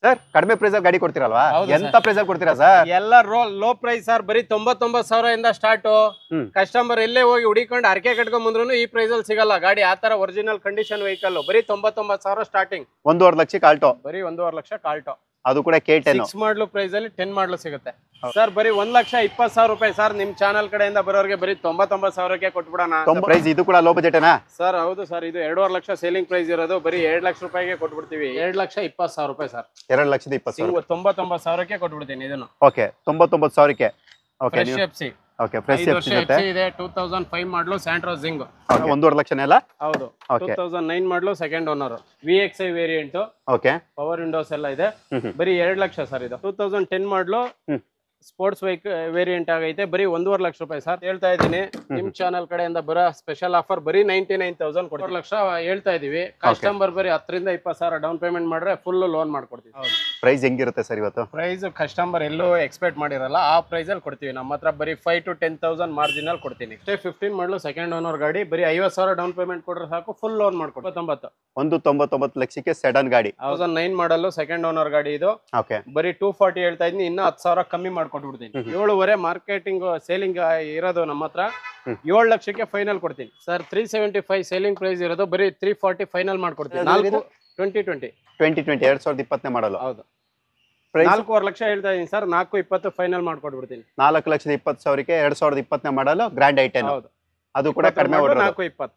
Sir ಕಡಿಮೆ price ಅಲ್ಲಿ ಗಾಡಿ ಕೊಡ್ತೀರಲ್ವಾ? ಎಂತ ಪ್ರೈಸ್ ಅಲ್ಲಿ ಕೊಡ್ತೀರಾ ಸರ್? ಎಲ್ಲ ಲೋ ಪ್ರೈಸ್ ಸರ್, ಬರೀ 99,000 ಇಂದ ಸ್ಟಾರ್ಟ್. ಕಸ್ಟಮರ್ ಎಲ್ಲೇ ಹೋಗಿ ಹುಡಿಕೊಂಡು ಅರಕೆ ಕಟ್ಕೊಂಡ್ ಬಂದ್ರು ಈ ಪ್ರೈಸ್ ಅಲ್ಲಿ ಸಿಗಲ್ಲ ಗಾಡಿ. ಆತರ ಒರಿಜಿನಲ್ ಕಂಡೀಷನ್ ವೆಹಿಕಲ್ ಬರೀ 99,000 ಸ್ಟಾರ್ಟಿಂಗ್. 1.5 ಲಕ್ಷಕ್ಕೆ ಆಲ್ಟೋ, ಬರೀ 1.5 ಲಕ್ಷ ಆಲ್ಟೋ. ಅದು ಕೂಡ K10 6 ಮಾಡಲು ಪ್ರೈಸ್ ಅಲ್ಲಿ 10 ಮಾಡಲು ಸಿಗುತ್ತೆ ಸರ್. ಬರೀ 1,20,000 ರೂಪಾಯಿ ಸರ್. ನಿಮ್ ಚಾನಲ್ ಕಡೆಯಿಂದ ಬರೋರಿಗೆ ಬರೀ 99,000ಕ್ಕೆ ಕೊಟ್ಬಿಡೋಣ. ಪ್ರೈಸ್ ಇದು ಕೂಡ ಲೋ ಬಜೆಟ್ ಸರ್? ಹೌದು ಸರ್, ಇದು 2.5 ಲಕ್ಷ ಸೇಲಿಂಗ್ ಪ್ರೈಸ್ ಇರೋದು. ಬರೀ 2 ಲಕ್ಷ ರೂಪಾಯಿಗೆ ಕೊಟ್ಬಿಡ್ತೀವಿ. 2,20,000 ರೂಪಾಯಿ ಸರ್. 2,20,000 99,000ಕ್ಕೆ ಕೊಟ್ಬಿಡ್ತೀನಿ ಇದನ್ನು. ಓಕೆ 99,000ಕ್ಕೆ. Okay fresh FC. Okay fresh FC ಇದೆ. 2005 ಮಾಡಲು ಸ್ಯಾಂಟ್ರೋ ಜಿಂಗ್. 1.5 ಲಕ್ಷನೇ ಅಲ್ಲ? ಹೌದು. 2009 ಮಾಡಲು second owner. VXI variant. Okay power windows ಎಲ್ಲ ಇದೆ. ಬರೀ 2 ಲಕ್ಷ ಸರ್. ಇದು 2010 ಮಾಡಲು ಸ್ಪೋರ್ಟ್ಸ್ ವೇರಿಯಂಟ್ ಆಗೈತೆ. ಬರೀ 1.5 ಲಕ್ಷ ರೂಪಾಯಿ ಸರ್ ಹೇಳ್ತಾ ಇದ್ದೀನಿ. ನಿಮ್ ಚಾನಲ್ ಕಡೆಯಿಂದ ಬರೋ ಸ್ಪೆಷಲ್ ಆಫರ್ ಬರೀ 99,000 ಕೊಡ್ತೀವಿ. 1 ಲಕ್ಷ ಹೇಳ್ತಾ ಇದೀವಿ. ಕಸ್ಟಮರ್ ಬರೀ 10,000 ಇಂದ 20,000 ಡೌನ್ ಪೇಮೆಂಟ್ ಮಾಡ್ರೆ ಫುಲ್ ಲೋನ್ ಮಾಡ್ಕೊಡ್ತೀವಿ. ಪ್ರೈಸ್ ಹೆಂಗಿರುತ್ತೆ ಸರ್ ಇವತ್ತು? ಪ್ರೈಸ್ ಕಸ್ಟಮರ್ ಎಲ್ಲೂ ಎಕ್ಸ್ಪೆಕ್ಟ್ ಮಾಡಿರಲ್ಲ, ಆ ಪ್ರೈಸ್ ಅಲ್ಲಿ ಕೊಡ್ತೀವಿ. ನಮ್ಮ ಹತ್ರ ಬರೀ 5,000 to 10,000 ಮಾರ್ಜಿನಲ್ ಕೊಡ್ತೀನಿ. 15 ಮಾಡಲು ಸೆಕೆಂಡ್ ಓನರ್ ಗಾಡಿ. ಬರೀ 50,000 ಡೌನ್ ಪೇಮೆಂಟ್ ಕೊಡ್ರೆ ಸಾಕು, ಫುಲ್ ಲೋನ್ ಮಾಡ್ಕೊಡ್ತೀವಿ. 99 ಲಕ್ಷಕ್ಕೆ ಸೆಡನ್ ಗಾಡಿ. 2009 ಮಾಡಲು ಸೆಕೆಂಡ್ ಓನರ್ ಗಾಡಿ ಇದು. ಬರೀ 240 ಹೇಳ್ತಾ ಇದ್ದೀನಿ. ಇನ್ನು 10,000 ಕಮ್ಮಿ ಮಾಡ್ಕೊಟ್ಬಿಡ್ತೀನಿ. 7.5 ಮಾರ್ಕೆಟಿಂಗ್ ಸೇಲಿಂಗ್ ಇರೋದು ನಮ್ಮ ಹತ್ರ. 7 ಲಕ್ಷಕ್ಕೆ ಫೈನಲ್ ಕೊಡ್ತೀನಿ ಸರ್. 375 ಸೇಲಿಂಗ್ ಪ್ರೈಸ್ ಇರೋದು. ಬರೀ 340 ಫೈನಲ್ ಮಾಡ್ಕೊಡ್ತೀನಿ. 2020 ಮಾಡಲು. ಹೌದು. 4.5 ಲಕ್ಷ ಹೇಳ್ತಾ ಇದೀನಿ ಸರ್. 4.20 ಫೈನಲ್ ಮಾಡ್ಕೊಟ್ಬಿಡ್ತೀನಿ. 4,20,000ಕ್ಕೆ 2020 ಮಾಡಲು ಗ್ರ್ಯಾಂಡ್ ಐಟೆನ್. ಹೌದು, ಅದು ಕೂಡ ಕಡಿಮೆ. 4.20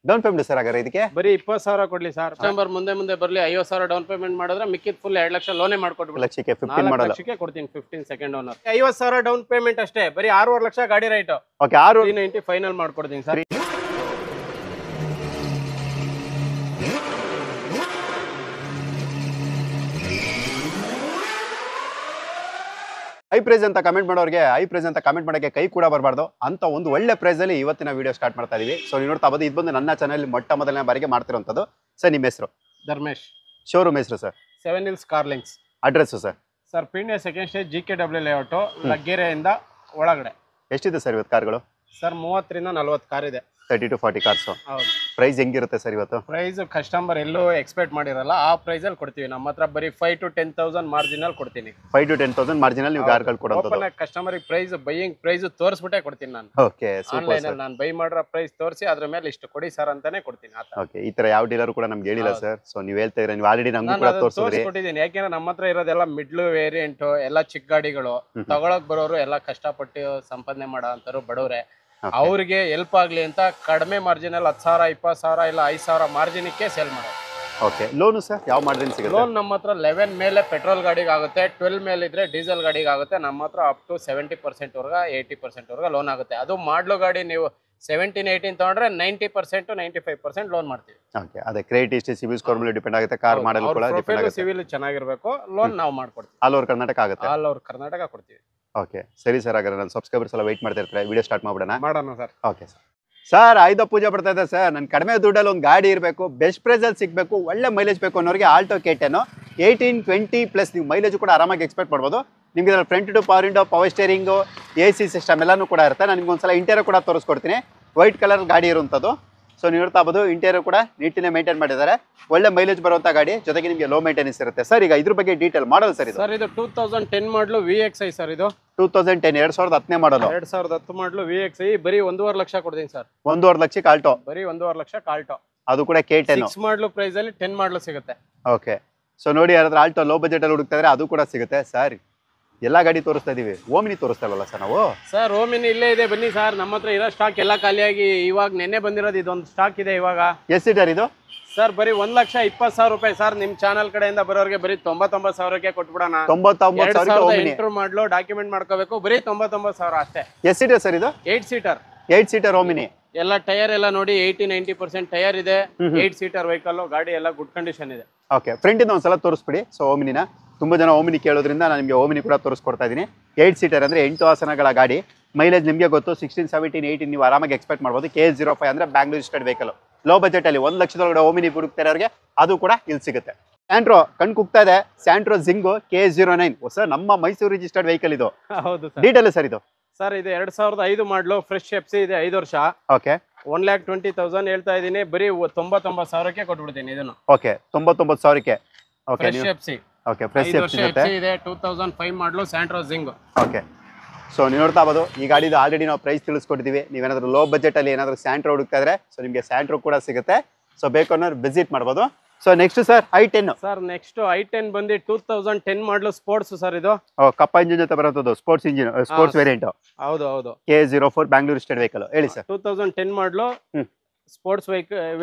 ಡೌನ್ ಪೇಮೆಂಟ್ ಸರ್ ಹಾಗಾದ್ರೆ ಇದಕ್ಕೆ ಬರೀ 20,000 ಕೊಡ್ಲಿ ಸರ್. ಕಸ್ಟಮರ್ ಮುಂದೆ ಬರ್ಲಿ 50,000 ಡೌನ್ ಪೇಮೆಂಟ್ ಮಾಡಿದ್ರೆ ಮಿಕ್ಕಿದ್ ಫುಲ್ 2 ಲಕ್ಷ ಲೋನೇ ಮಾಡ್ಕೊಟ್ಬಿಡ್ತೀನಿ. ಲಕ್ಷಕ್ಕೆ 15 ಮಾಡಲು. ಲಕ್ಷಕ್ಕೆ ಕೊಡ್ತೀನಿ. 15 ಸೆಕೆಂಡ್ ಓನರ್. 50,000 ಡೌನ್ ಪೇಮೆಂಟ್ ಅಷ್ಟೇ. ಬರೀ 6.5 ಲಕ್ಷ ಗಾಡಿ ರೈಟ್. ಓಕೆ 390 ಫೈನಲ್ ಮಾಡ್ಕೊಡ್ತೀನಿ ಸರ್. ಹೈ ಪ್ರೈಸ್ ಅಂತ ಕಮೆಂಟ್ ಮಾಡೋರಿಗೆ ಹೈ ಪ್ರೈಸ್ ಅಂತ ಕಮೆಂಟ್ ಮಾಡೋಕ್ಕೆ ಕೈ ಕೂಡ ಬರಬಾರ್ದು ಅಂತ ಒಂದು ಒಳ್ಳೆ ಪ್ರೈಸ್ ಅಲ್ಲಿ ಇವತ್ತಿನ ವಿಡಿಯೋ ಸ್ಟಾರ್ಟ್ ಮಾಡ್ತಾ ಇದೀವಿ. ಸೊ ನೀವು ನೋಡ್ತಾ ಬೋದು, ಇದು ಬಂದು ನನ್ನ ಚಾನಲ್ ಮೊಟ್ಟ ಮೊದಲನೇ ಬಾರಿಗೆ ಮಾಡ್ತಿರೋಂಥದ್ದು. ಸರ್ ನಿಮ್ಮ ಹೆಸರು? ಧರ್ಮೇಶ್. ಶೋರೂಮ್ ಹೆಸರು sir? 7 Hills car links. Address sir? Sir Peenya second stage GKW layout, ಲಗ್ಗೆರೆಯಿಂದ ಒಳಗಡೆ. ಎಷ್ಟಿದೆ ಸರ್ ಇವತ್ತು ಕಾರ್ಗಳು? ಸರ್ 30 ರಿಂದ 40 ಕಾರ್ ಇದೆ. 30 to 40 ಕಾರ್ಸ್. ಹೌದು. ಪ್ರೈಸ್ ಹೆಂಗಿರುತ್ತೆ ಸರ್ ಇವತ್ತು? ಪ್ರೈಸ್ ಕಸ್ಟಮರ್ ಎಲ್ಲೂ ಎಕ್ಸ್ಪೆಕ್ಟ್ ಮಾಡಿರಲ್ಲ, ಆ ಪ್ರೈಸ್ ಅಲ್ಲಿ ಕೊಡ್ತೀವಿ. ನಮ್ಮ ಹತ್ರ ಬರೀ 5,000 to 10,000 ಮಾರ್ಜಿನಲ್ ಕೊಡ್ತೀನಿ. 5,000 to 10,000 ಮಾರ್ಜಿನಲ್ ನೀವು ಕಾರ್ಗಳು ಕೊಡುವಂತದ್ದು. ಕಸ್ಟಮರ್ ಪ್ರೈಸ್ ಬೈಯಿಂಗ್ ಪ್ರೈಸ್ ತೋರಿಸ್ಬಿಟ್ಟೆ ಕೊಡ್ತೀನಿ ನಾನು. ಓಕೆ ಆನ್ಲೈನ್ ಅಲ್ಲಿ ನಾನು ಬೈ ಮಾಡಿರೋ ಪ್ರೈಸ್ ತೋರಿಸಿ ಅದ್ರ ಮೇಲೆ ಇಷ್ಟು ಕೊಡಿ ಸರ್ ಅಂತಾನೆ ಕೊಡ್ತೀನಿ. ಓಕೆ, ಈ ತರ ಯಾವ ಡೀಲರ್ ಕೂಡ ನಮ್ಗೆ ಹೇಳಿಲ್ಲ ಸರ್. ಸೊ ನೀವು ಹೇಳ್ತಾ ಇದ್ರೆ ನೀವು ಆಲ್ರೆಡಿ ನಮ್ಗೆ ಕೂಡ ತೋರಿಸ್ಕೊಟ್ಟಿದ್ದೀನಿ. ಯಾಕೆಂದ್ರೆ ನಮ್ಮ ಹತ್ರ ಇರೋದೆಲ್ಲ ಮಿಡ್ಲ್ ವೇರಿಯಂಟ್, ಎಲ್ಲ ಚಿಕ್ಕ ಗಾಡಿಗಳು. ತಗೊಳಕ್ ಬರೋರು ಎಲ್ಲ ಕಷ್ಟಪಟ್ಟು ಸಂಪಾದನೆ ಮಾಡೋ ಅಂತವ್ರು ಬಡವ್ರೆ. ಅವ್ರಿಗೆ ಹೆಲ್ಪ್ ಆಗ್ಲಿ ಅಂತ ಕಡಿಮೆ ಮಾರ್ಜಿನ್ ಅಲ್ಲಿ 10,000 20,000 ಇಲ್ಲ 5,000 ಮಾರ್ಜಿನ್ಗೆ ಸೇಲ್ ಮಾಡೋದು. ಓಕೆ, ಲೋನ್ ಸರ್ ಯಾವ ಮಾರ್ಜಿನ್ ಸಿಗುತ್ತೆ? ಲೋನ್ ನಮ್ಮ ಹತ್ರ 11 ಮೇಲೆ ಪೆಟ್ರೋಲ್ ಗಾಡಿಗೆ ಆಗುತ್ತೆ, 12 ಮೇಲೆ ಇದ್ರೆ ಡೀಸೆಲ್ ಗಾಡಿಗೆ ಆಗುತ್ತೆ. ನಮ್ಮ ಹತ್ರ ಅಪ್ ಟು 70% ವರ್ಗ 80% ವರ್ಗ ಲೋನ್ ಆಗುತ್ತೆ. ಅದು ಮಾಡ್ಲೋ ಗಾಡಿ ನೀವು 17 18 ತಗೊಂಡ್ರೆ 90% to 95% ಲೋನ್ ಮಾಡ್ತೀವಿ. ಓಕೆ, ಅದೇ ಕ್ರೆಡಿಟ್ ಹಿಸ್ಟರಿ, ಸಿಬಿಲ್ ಸ್ಕೋರ್ ಮೇಲೆ ಡಿಪೆಂಡ್ ಆಗುತ್ತೆ. ಕಾರ್ ಮಾಡೆಲ್ ಕೂಡ ಡಿಪೆಂಡ್ ಆಗುತ್ತೆ. ಸಿವಿಲ್ ಚೆನ್ನಾಗಿರ್ಬೇಕು. ಲೋನ್ ನಾವು ಮಾಡ್ಕೊಡ್ತೀವಿ. ಆಲ್ ಓವರ್ ಕರ್ನಾಟಕ ಆಗುತ್ತೆ. ಆಲ್ ಓವರ್ ಕರ್ನಾಟಕ ಕೊಡ್ತೀವಿ. ಓಕೆ ಸರಿ ಸರ್, ಹಾಗಾದ್ರೆ ನನ್ನ ಸಬ್ಸ್ಕ್ರೈಬರ್ಸ್ ಎಲ್ಲ ವೆಯ್ಟ್ ಮಾಡ್ತಾ ಇರ್ತಾರೆ. ವಿಡಿಯೋ ಸ್ಟಾರ್ಟ್ ಮಾಡೋಣ ಸರ್. Okay sir. ಸರ್ ಆಯ್ದ ಪೂಜೆ ಬರ್ತಾ ಇದೆ ಸರ್. ನನ್ನ ಕಡಿಮೆ ದುಡ್ಡಲ್ಲಿ ಒಂದು ಗಾಡಿ ಇರಬೇಕು, ಬೆಸ್ಟ್ ಪ್ರೈಸಲ್ಲಿ ಸಿಗಬೇಕು, ಒಳ್ಳೆ ಮೈಲೇಜ್ ಬೇಕು ಅನ್ನೋರಿಗೆ ಆಲ್ಟೋ K10 18-20+ ನೀವು ಮೈಲೇಜ್ ಕೂಡ ಆರಾಮಾಗಿ ಎಕ್ಸ್ಪೆಕ್ಟ್ ಮಾಡ್ಬೋದು. ನಿಮಗೆ ಇದರಲ್ಲಿ front two power window, power steering, AC system ಎಲ್ಲನೂ ಕೂಡ ಇರುತ್ತೆ. ನಾನು ನಿಮ್ಗೆ ಒಂದ್ಸಲ ಇಂಟೀರಿಯರ್ ಕೂಡ ತೋರಿಸ್ಕೊಡ್ತೀನಿ. ವೈಟ್ ಕಲರ್ ಗಾಡಿ ಇರುವಂಥದ್ದು. ಸೊ ನೀವು ನೋಡ್ತಾ ಬೋದು, ಇಂಟೀರಿಯರ್ ಕೂಡ ನೀಟ್ನೇ ಮೇಂಟೈನ್ ಮಾಡಿದ್ದಾರೆ. ಒಳ್ಳೆ ಮೈಲೇಜ್ ಬರುವಂಥ ಗಾಡಿ, ಜೊತೆಗೆ ನಿಮಗೆ ಲೋ ಮೇಂಟೆನೆನ್ಸ್ ಇರುತ್ತೆ. ಸರ್ ಈಗ ಇದ್ರ ಬಗ್ಗೆ ಡೀಟೇಲ್ ಮಾಡಲ್ ಸರ್ ಇದು? ಸರ್ ಇದು 2010 ಮಾಡಲು VXI ಸರ್. ಇದು 2010 2010 ಮಾಡಲು. 2010 ಮಾಡಲು VXI. ಬರೀ 1.5 ಲಕ್ಷ ಕೊಡ್ತೀನಿ ಸರ್. 1.5 ಲಕ್ಷಕ್ಕೆ ಆಲ್ಟೋ. ಬರೀ 1.5 ಲಕ್ಷ ಆಲ್ಟೋ. ಅದು ಕೂಡ K10. 6 ಮಾಡಲು ಪ್ರೈಸ್ ಅಲ್ಲಿ 10 ಮಾಡಲು ಸಿಗುತ್ತೆ. ಓಕೆ, ಸೊ ನೋಡಿ ಯಾರಾದ್ರೂ ಆಲ್ಟೋ ಲೋ ಬಜೆಟ್ ಅಲ್ಲಿ ಹುಡುಕ್ತಾ ಇದ್ರೆ ಅದು ಕೂಡ ಸಿಗುತ್ತೆ. ಸರ್ ಎಲ್ಲಾ ಗಾಡಿ ತೋರಿಸ್ತಾ ಇದೀವಿ, ಓಮಿನಿ ತೋರಿಸ್ತಾ ಇಲ್ವಲ್ಲ ಸರ್ ನಾವು? ಸರ್ ಓಮಿನಿ ಇಲ್ಲೇ ಇದೆ, ಬನ್ನಿ ಸರ್. ನಮ್ಮ ಹತ್ರ ಇರೋ ಸ್ಟಾಕ್ ಎಲ್ಲ ಖಾಲಿಯಾಗಿ ಇವಾಗ ನೆನ್ನೆ ಬಂದಿರೋದು ಇದೊಂದು ಸ್ಟಾಕ್ ಇದೆ ಇವಾಗ. ಎಷ್ಟು ಸೀಟರ್ ಇದು? ಸರ್ ಬರೀ 1,20,000 ರೂಪಾಯಿ ಸರ್. ನಿಮ್ ಚಾನಲ್ ಕಡೆಯಿಂದ ಬರೋರಿಗೆ ಬರೀ 99,000ಕ್ಕೆ ಕೊಟ್ಬಿಡೋಣ. 99,000 ಮಾಡ್ಲು ಡಾಕ್ಯುಮೆಂಟ್ ಮಾಡ್ಕೋಬೇಕು. ಬರೀ 99,000 ಅಷ್ಟೇ. ಎಷ್ಟು ಸೀಟರ್ ಸರ್ ಇದು? 8 ಸೀಟರ್. 8 seater Omni. ಎಲ್ಲ ಟೈರ್ ಎಲ್ಲ ನೋಡಿ 80-90% ಟೈರ್ ಇದೆ. 8 ಸೀಟರ್ ವೆಹಿಕಲ್. ಗಾಡಿ ಎಲ್ಲ ಗುಡ್ ಕಂಡೀಷನ್ ಇದೆ. ಓಕೆ, ಫ್ರಂಟ್ ಇಂದ ಒಂದ್ಸಲ ತೋರಿಸ್ಬಿಡಿ. ಸೊ ಓಮಿನಿನ ತುಂಬಾ ಜನ ಓಮಿನಿ ಕೇಳೋದ್ರಿಂದ ನಾನು ನಿಮಗೆ ಓಮಿನಿ ಕೂಡ ತೋರಿಸ್ಕೊಡ್ತಾ ಇದ್ದೀನಿ. 8 ಸೀಟರ್ ಅಂದ್ರೆ 8 ಆಸನಗಳ ಗಾಡಿ. ಮೈಲೇಜ್ ನಿಮಗೆ ಗೊತ್ತು, 16 17 18 ನೀವು ಆರಾಮಾಗಿ ಎಕ್ಸ್ಪೆಕ್ಟ್ ಮಾಡ್ಬೋದು. KS05 ಅಂದ್ರೆ Bangalore state vehicle. Low budget ಅಲ್ಲಿ 1 ಲಕ್ಷದೊಳಗಡೆ ಓಮಿನಿ ಹುಡುಕ್ತಿರೋರಿಗೆ ಅದು ಕೂಡ ಇಲ್ಲಿ ಸಿಗುತ್ತೆ. ಸ್ಯಾಂಟ್ರೋ ಕಣ್ ಕುಗ್ತಾ ಇದೆ. ಸ್ಯಾಂಟ್ರೋ ಜಿಂಗು KS09 ಹೊಸ ನಮ್ಮ ಮೈಸೂರು ರಿಜಿಸ್ಟರ್ಡ್ ವೆಹಿಕಲ್ ಇದು. ಹೌದು ಸರ್. ಡೀಟೇಲ್ ಸರ್ ಇದು? ಸರ್ ಇದು 2005 ಮಾಡಲು ಫ್ರೆಶ್ ಎಫ್ಸಿ ಇದೆ, 5 ವರ್ಷ. ಓಕೆ, 1,20,000 ಹೇಳ್ತಾ ಇದೀನಿ. ಬರೀ 99,000ಕ್ಕೆ ಕೊಟ್ಬಿಡ್ತೀನಿ ಇದನ್ನು. ಓಕೆ, 99,000ಕ್ಕೆ. Okay, fresh FC. Okay fresh 5 ವರ್ಷ ಇದೆ 2005 ಮಾಡಲು ಸ್ಯಾಂಟ್ರೋ ಜಿಂಗ್. ಓಕೆ ಸೊ ನೀವು ನೋಡ್ತಾ ಇರ್ಬೋದು ಈ ಗಾಡಿದು ಆಲ್ರೆಡಿ ನಾವು ಪ್ರೈಸ್ ತಿಳಿಸ್ಕೊಟ್ಟಿದ್ದೀವಿ. ನೀವೇನಾದರೂ ಲೋ ಬಜೆಟಲ್ಲಿ ಏನಾದರೂ ಸ್ಯಾಂಟ್ರೋ ಹುಡುಕ್ತಾ ಇದ್ರೆ ಸೊ ನಿಮಗೆ ಸ್ಯಾಂಟ್ರೋ ಕೂಡ ಸಿಗುತ್ತೆ. ಸೊ ಬೇಕು ಅನ್ನೋರು ವಿಸಿಟ್ ಮಾಡ್ಬೋದು. So next sir i10 sir next i10 ಬಂದು 2010 ಮಾಡಲು ಸ್ಪೋರ್ಟ್ಸ್ ಸರ್ ಇದು. ಕಪ್ಪ ಇಂಜಿನ್ ಜೊತೆ ಬರೋದು ಸ್ಪೋರ್ಟ್ಸ್ ಇಂಜಿನ್ ಸ್ಪೋರ್ಟ್ಸ್ ವೇರಿಯಂಟ್. ಹೌದು K04 ಬ್ಯಾಂಗ್ಳೂರ್ ಸ್ಟೇಟ್ ವೆಹಿಕಲ್. ಹೇಳಿ ಸರ್. 2010 ಮಾಡಲು ಸ್ಪೋರ್ಟ್ಸ್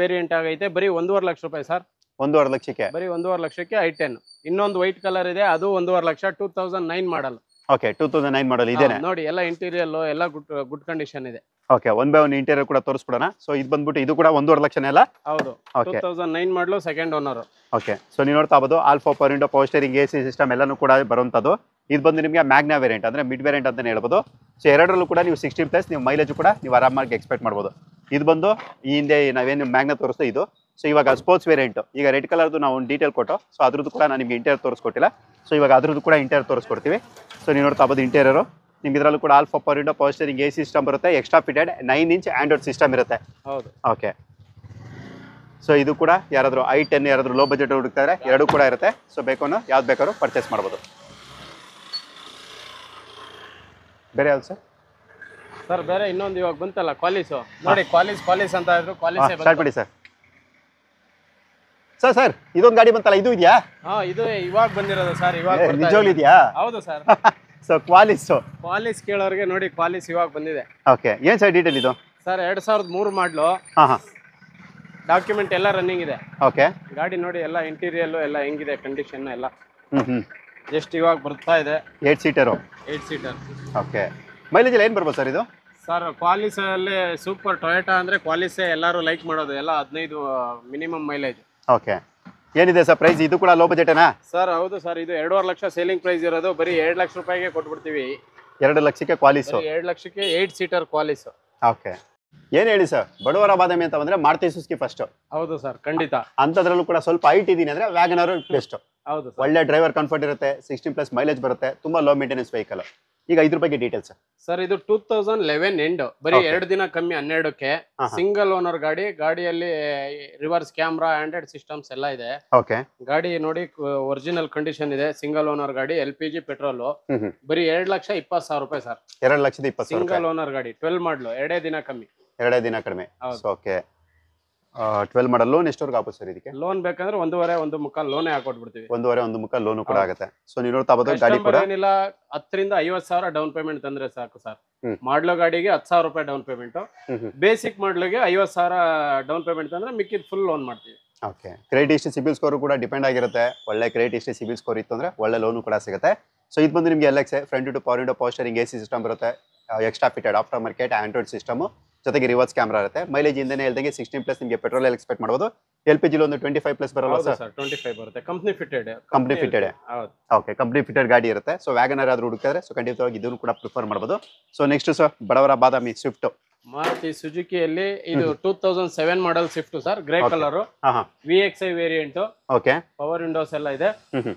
ವೇರಿಯಂಟ್ ಆಗೈತೆ. ಬರೀ 1.5 ಲಕ್ಷ ರೂಪಾಯಿ ಸರ್. 1.5 ಲಕ್ಷಕ್ಕೆ ಬರೀ 1.5 ಲಕ್ಷಕ್ಕೆ i10. ಇನ್ನೊಂದು ವೈಟ್ ಕಲರ್ ಇದೆ, ಅದು 1.5 ಲಕ್ಷ 2009 ಮಾಡಲ್. ಓಕೆ 2009 ಮಾಡಲ್ ಇದೇನೆ ನೋಡಿ ಎಲ್ಲ ಇಂಟೀರಿಯರ್ ಎಲ್ಲ ಗುಡ್ ಕಂಡೀಷನ್ ಇದೆ. Okay one by one interior ಕೂಡ ತೋರಿಸ್ಬಿಡೋಣ. ಸೊ ಇದು ಬಂದ್ಬಿಟ್ಟು ಇದು ಕೂಡ 1.5 ಲಕ್ಷನೇ ಅಲ್ಲ? ಹೌದು 2009 ಮಾಡಲು ಸೆಕೆಂಡ್ ಓನರ್. ಓಕೆ ಸೊ ನೀವು ನೋಡ್ತಾ ಇರ್ಬೋದು alpha power window power steering AC system ಎಲ್ಲನೂ ಕೂಡ ಬರುವಂಥದ್ದು. ಇದು ಬಂದು ನಿಮಗೆ ಮ್ಯಾಗ್ನಾ ವೇರಿಯಂಟ್ ಅಂದ್ರೆ ಮಿಡ್ ವೇರಿಯಂಟ್ ಅಂತಾನೆ ಹೇಳ್ಬೋದು. ಸೊ ಎರಡರಲ್ಲೂ ಕೂಡ ನೀವು 16+ ನೀವು ಮೈಲೇಜ್ ಕೂಡ ನೀವು ಆರಾಮಾಗಿ ಎಕ್ಸ್ಪೆಕ್ಟ್ ಮಾಡ್ಬೋದು. ಇದು ಬಂದು ಈ ಹಿಂದೆ ನಾವೇನು ಮ್ಯಾಗ್ನಾ ತೋರಿಸ್ತು ಇದು. ಸೊ ಇವಾಗ ಸ್ಪೋರ್ಟ್ಸ್ ವೇರಿಯಂಟ್ ಈಗ ರೆಡ್ ಕಲರ್ದು ನಾವು ಒಂದು ಡೀಟೇಲ್ ಕೊಟ್ಟು ಸೊ ಅದ್ರದ್ದು ಕೂಡ ನಾನು ನಿಮಗೆ ಇಂಟೀರಿಯರ್ ತೋರಿಸ್ಕೊಟ್ಟಿಲ್ಲ. ಸೊ ಇವಾಗ ಅದ್ರದ್ದು ಕೂಡ ಇಂಟೀರಿಯರ್ ತೋರಿಸ್ಕೊಡ್ತೀವಿ. ಸೊ ನೀವು ನೋಡ್ತಾ ಇರ್ಬೋದು ಇಂಟೀರಿಯರು ನಿಮ್ಗೆ ಇದರಲ್ಲೂ ಕೂಡ alpha power window power steering AC system ಬರುತ್ತೆ. Extra fitted 9 inch Android system ಇರುತ್ತೆ. ಹೌದು ಓಕೆ ಸೊ ಇದು ಕೂಡ ಯಾರಾದರೂ i10 ಯಾರಾದರೂ ಲೋ ಬಜೆಟ್ ಹುಡುಕ್ತಾರೆ ಎರಡೂ ಕೂಡ ಇರುತ್ತೆ. ಸೊ ಬೇಕು ಅನ್ನೋ ಯಾವ್ದು ಬೇಕಾದ್ರೂ ಪರ್ಚೇಸ್ ಮಾಡ್ಬೋದು. ಬೇರೆ ಯಾವ್ದು ಸರ್? ಸರ್ ಬೇರೆ ಇನ್ನೊಂದು ಇವಾಗ ಬಂತಲ್ಲ ಕ್ವಾಲಿಸು ನೋಡಿ. ಕ್ವಾಲಿಸ್ ಅಂತ ಇದ್ರು ಕ್ವಾಲಿಸ್ ಸ್ಟಾರ್ಟ್ ಮಾಡಿ ಸರ್. ಸರ್ ಇದೊಂದು ಗಾಡಿ ಬಂತಲ್ಲ ಇದು ಇದೆಯಾ? ಇದು ಇವಾಗ ಬಂದಿರೋದು ಸರ್. ಇವಾಗ ನಿಜವಾಗ್ಲೂ ಇದೆಯಾ? ಹೌದು ಸರ್. ಸೊ ಕ್ವಾಲಿಸ್ ಕೇಳೋರಿಗೆ ನೋಡಿ ಕ್ವಾಲಿಸ್ ಇವಾಗ ಬಂದಿದೆ. ಓಕೆ ಏನು ಸರ್ ಡೀಟೇಲ್ ಇದು? ಸರ್ 2003 ಮಾಡಲು. ಡಾಕ್ಯುಮೆಂಟ್ ಎಲ್ಲ ರನ್ನಿಂಗ್ ಇದೆ. ಓಕೆ ಗಾಡಿ ನೋಡಿ ಎಲ್ಲ ಇಂಟೀರಿಯರ್ ಎಲ್ಲ ಹೆಂಗಿದೆ ಕಂಡೀಷನ್ ಎಲ್ಲ. ಜಸ್ಟ್ ಇವಾಗ ಬರ್ತಾ ಇದೆ. 8 ಸೀಟರು. ಓಕೆ ಮೈಲೇಜ್ ಏನು ಬರ್ಬೋದು ಸರ್ ಇದು? ಸರ್ ಕ್ವಾಲಿಸ್ ಅಲ್ಲಿ ಸೂಪರ್ ಟೊಯೋಟಾ ಅಂದ್ರೆ ಕ್ವಾಲಿಸ್ ಎಲ್ಲರೂ ಲೈಕ್ ಮಾಡೋದು ಎಲ್ಲ 15 ಮಿನಿಮಮ್ ಮೈಲೇಜ್. ಓಕೆ ಏನಿದೆ ಸರ್ ಪ್ರೈಸ್? ಇದು ಕೂಡ ಲೋ ಬಜೆಟೇನಾ? ಸರ್ ಹೌದು ಸರ್. ಇದು 2.5 ಲಕ್ಷ ಸೇಲಿಂಗ್ ಪ್ರೈಸ್ ಇರೋದು. ಬರೀ 2 ಲಕ್ಷ ರೂಪಾಯಿಗೆ ಕೊಟ್ಬಿಡ್ತೀವಿ. 2 ಲಕ್ಷಕ್ಕೆ ಕ್ವಾಲಿಸ್. 2 ಲಕ್ಷಕ್ಕೆ 8 ಸೀಟರ್ ಕ್ವಾಲಿಸ್. ಓಕೆ ಏನ್ ಹೇಳಿ ಸರ್, ಬಡವರ ಬಾದಾಮಿ ಅಂತ ಬಂದ್ರೆ ಮಾರುತಿ ಸುಜುಕಿ ಫಸ್ಟ್. ಹೌದು ಸರ್ ಖಂಡಿತ. ಅಂತದ್ರಲ್ಲೂ ಕೂಡ ಸ್ವಲ್ಪ ಹೈಟ್ ಇದೀನಿ ಅಂದ್ರೆ ವ್ಯಾಗನರ್ ಬೆಸ್ಟ್. ಹೌದು ಒಳ್ಳೆ ಡ್ರೈವರ್ ಕಂಫರ್ಟ್ ಇರುತ್ತೆ. 16+ ಮೈಲೇಜ್ ಬರುತ್ತೆ. ತುಂಬಾ ಲೋ ಮೇಂಟೆನೆನ್ಸ್ ವೆಹಿಕಲ್. ಈಗ ಇದ್ರ ಬಗ್ಗೆ ಡೀಟೇಲ್ಸ್ ಸರ್. ಇದು 2011 ಎಂಡ್. ಬರೀ 2 ದಿನ ಕಮ್ಮಿ 12ಕ್ಕೆ. ಸಿಂಗಲ್ ಓನರ್ ಗಾಡಿಯಲ್ಲಿ ರಿವರ್ಸ್ ಕ್ಯಾಮ್ರಾ ಆಂಡ್ರಾಯ್ಡ್ ಸಿಸ್ಟಮ್ಸ್ ಎಲ್ಲ ಇದೆ. ಓಕೆ ಗಾಡಿ ನೋಡಿ ಒರಿಜಿನಲ್ ಕಂಡೀಷನ್ ಇದೆ. ಸಿಂಗಲ್ ಓನರ್ ಗಾಡಿ LPG ಪೆಟ್ರೋಲ್. ಬರೀ 2,20,000 ರೂಪಾಯಿ ಸರ್. 2,20,000 ಸಿಂಗಲ್ ಓನರ್ ಗಾಡಿ 12 ಮಾಡಲು 2 ದಿನ ಕಮ್ಮಿ. 2 ದಿನ ಕಡಿಮೆ. ಓಕೆ 12 ಮಾಡಲ್. ಲೋನ್ ಎಷ್ಟವರೆಗೂ ಆಗುತ್ತೆ ಸರ್ ಇದಕ್ಕೆ? ಲೋನ್ ಬೇಕಂದ್ರೆ 1.5 ಲೋನೇ ಹಾಕೊಟ್ಬಿಡ್ತೀವಿ. 1.5 ಲೋನ್ ಕೂಡ ಆಗುತ್ತೆ. ಸೊ ನೀವು ನೋಡ್ತಾ ಇರ್ಬೋದು ಗಾಡಿ ಕೂಡ ಏನಿಲ್ಲ 10 ರಿಂದ 50,000 ಡೌನ್ ಪೇಮೆಂಟ್ ತಂದ್ರೆ ಸಾಕು ಸರ್. ಮಾಡ್ಲೋ ಗಾಡಿಗೆ 10,000 ರೂಪಾಯಿ ಡೌನ್ ಪೇಮೆಂಟ್. ಬೇಸಿಕ್ ಮಾಡ್ಲಿಗೆ 50,000 ಡೌನ್ ಪೇಮೆಂಟ್ ತಂದ್ರೆ ಮಿಕ್ಕಿದ್ ಫುಲ್ ಲೋನ್ ಮಾಡ್ತೀವಿ. Okay credit history CIBIL score ಕೂಡ ಡಿಪೆಂಡ್ ಆಗಿರುತ್ತೆ. ಒಳ್ಳೆ ಕ್ರೆಡಿಟ್ ಹಿಸ್ಟ್ರಿ ಸಿಬಿಲ್ ಸ್ಕೋರ್ ಇತ್ತು ಅಂದ್ರೆ ಒಳ್ಳೆ ಲೋನು ಕೂಡ ಸಿಗುತ್ತೆ. ಸೊ ಇದು ಬಂದು ನಿಮಗೆ LX front two power window power steering AC system ಬರುತ್ತೆ. Extra fitted after market Android system ಜೊತೆಗೆ ರಿವರ್ಸ್ ಕ್ಯಾಮ್ರಾ ಇರುತ್ತೆ. ಮೈಲೇಜ್ ಇಂದನೇ ಹೇಳ್ದಂಗೆ 16+ ನಿಮಗೆ ಪೆಟ್ರೋಲ್ ಎಕ್ಸ್ಪೆಕ್ಟ್ ಮಾಡಬಹುದು. LPG ಒಂದು 25+ ಬರಲ್ಲ ಸರ್? 25 ಬರುತ್ತೆ. Company fitted. Okay company fitted ಗಾಡಿ ಇರುತ್ತೆ. ಸೊ ವ್ಯಾಗನರ್ ಆದ್ರೂ ಹುಡುಕಿದ್ರೆ ಸೊ ಖಂಡಿತವಾಗಿ ಇದನ್ನು ಕೂಡ ಪ್ರಿಫರ್ ಮಾಡಬಹುದು. ಸೊ ನೆಕ್ಸ್ಟ್ ಸರ್ ಬಡವರ ಬಾದಾಮಿ ಸ್ವಿಫ್ಟ್. ಮಾರುತಿ ಸುಜುಕಿಯಲ್ಲಿ ಇದು 2007 model Swift sir. Grey colour VXI variant. Okay power windows ಎಲ್ಲ ಇದೆ.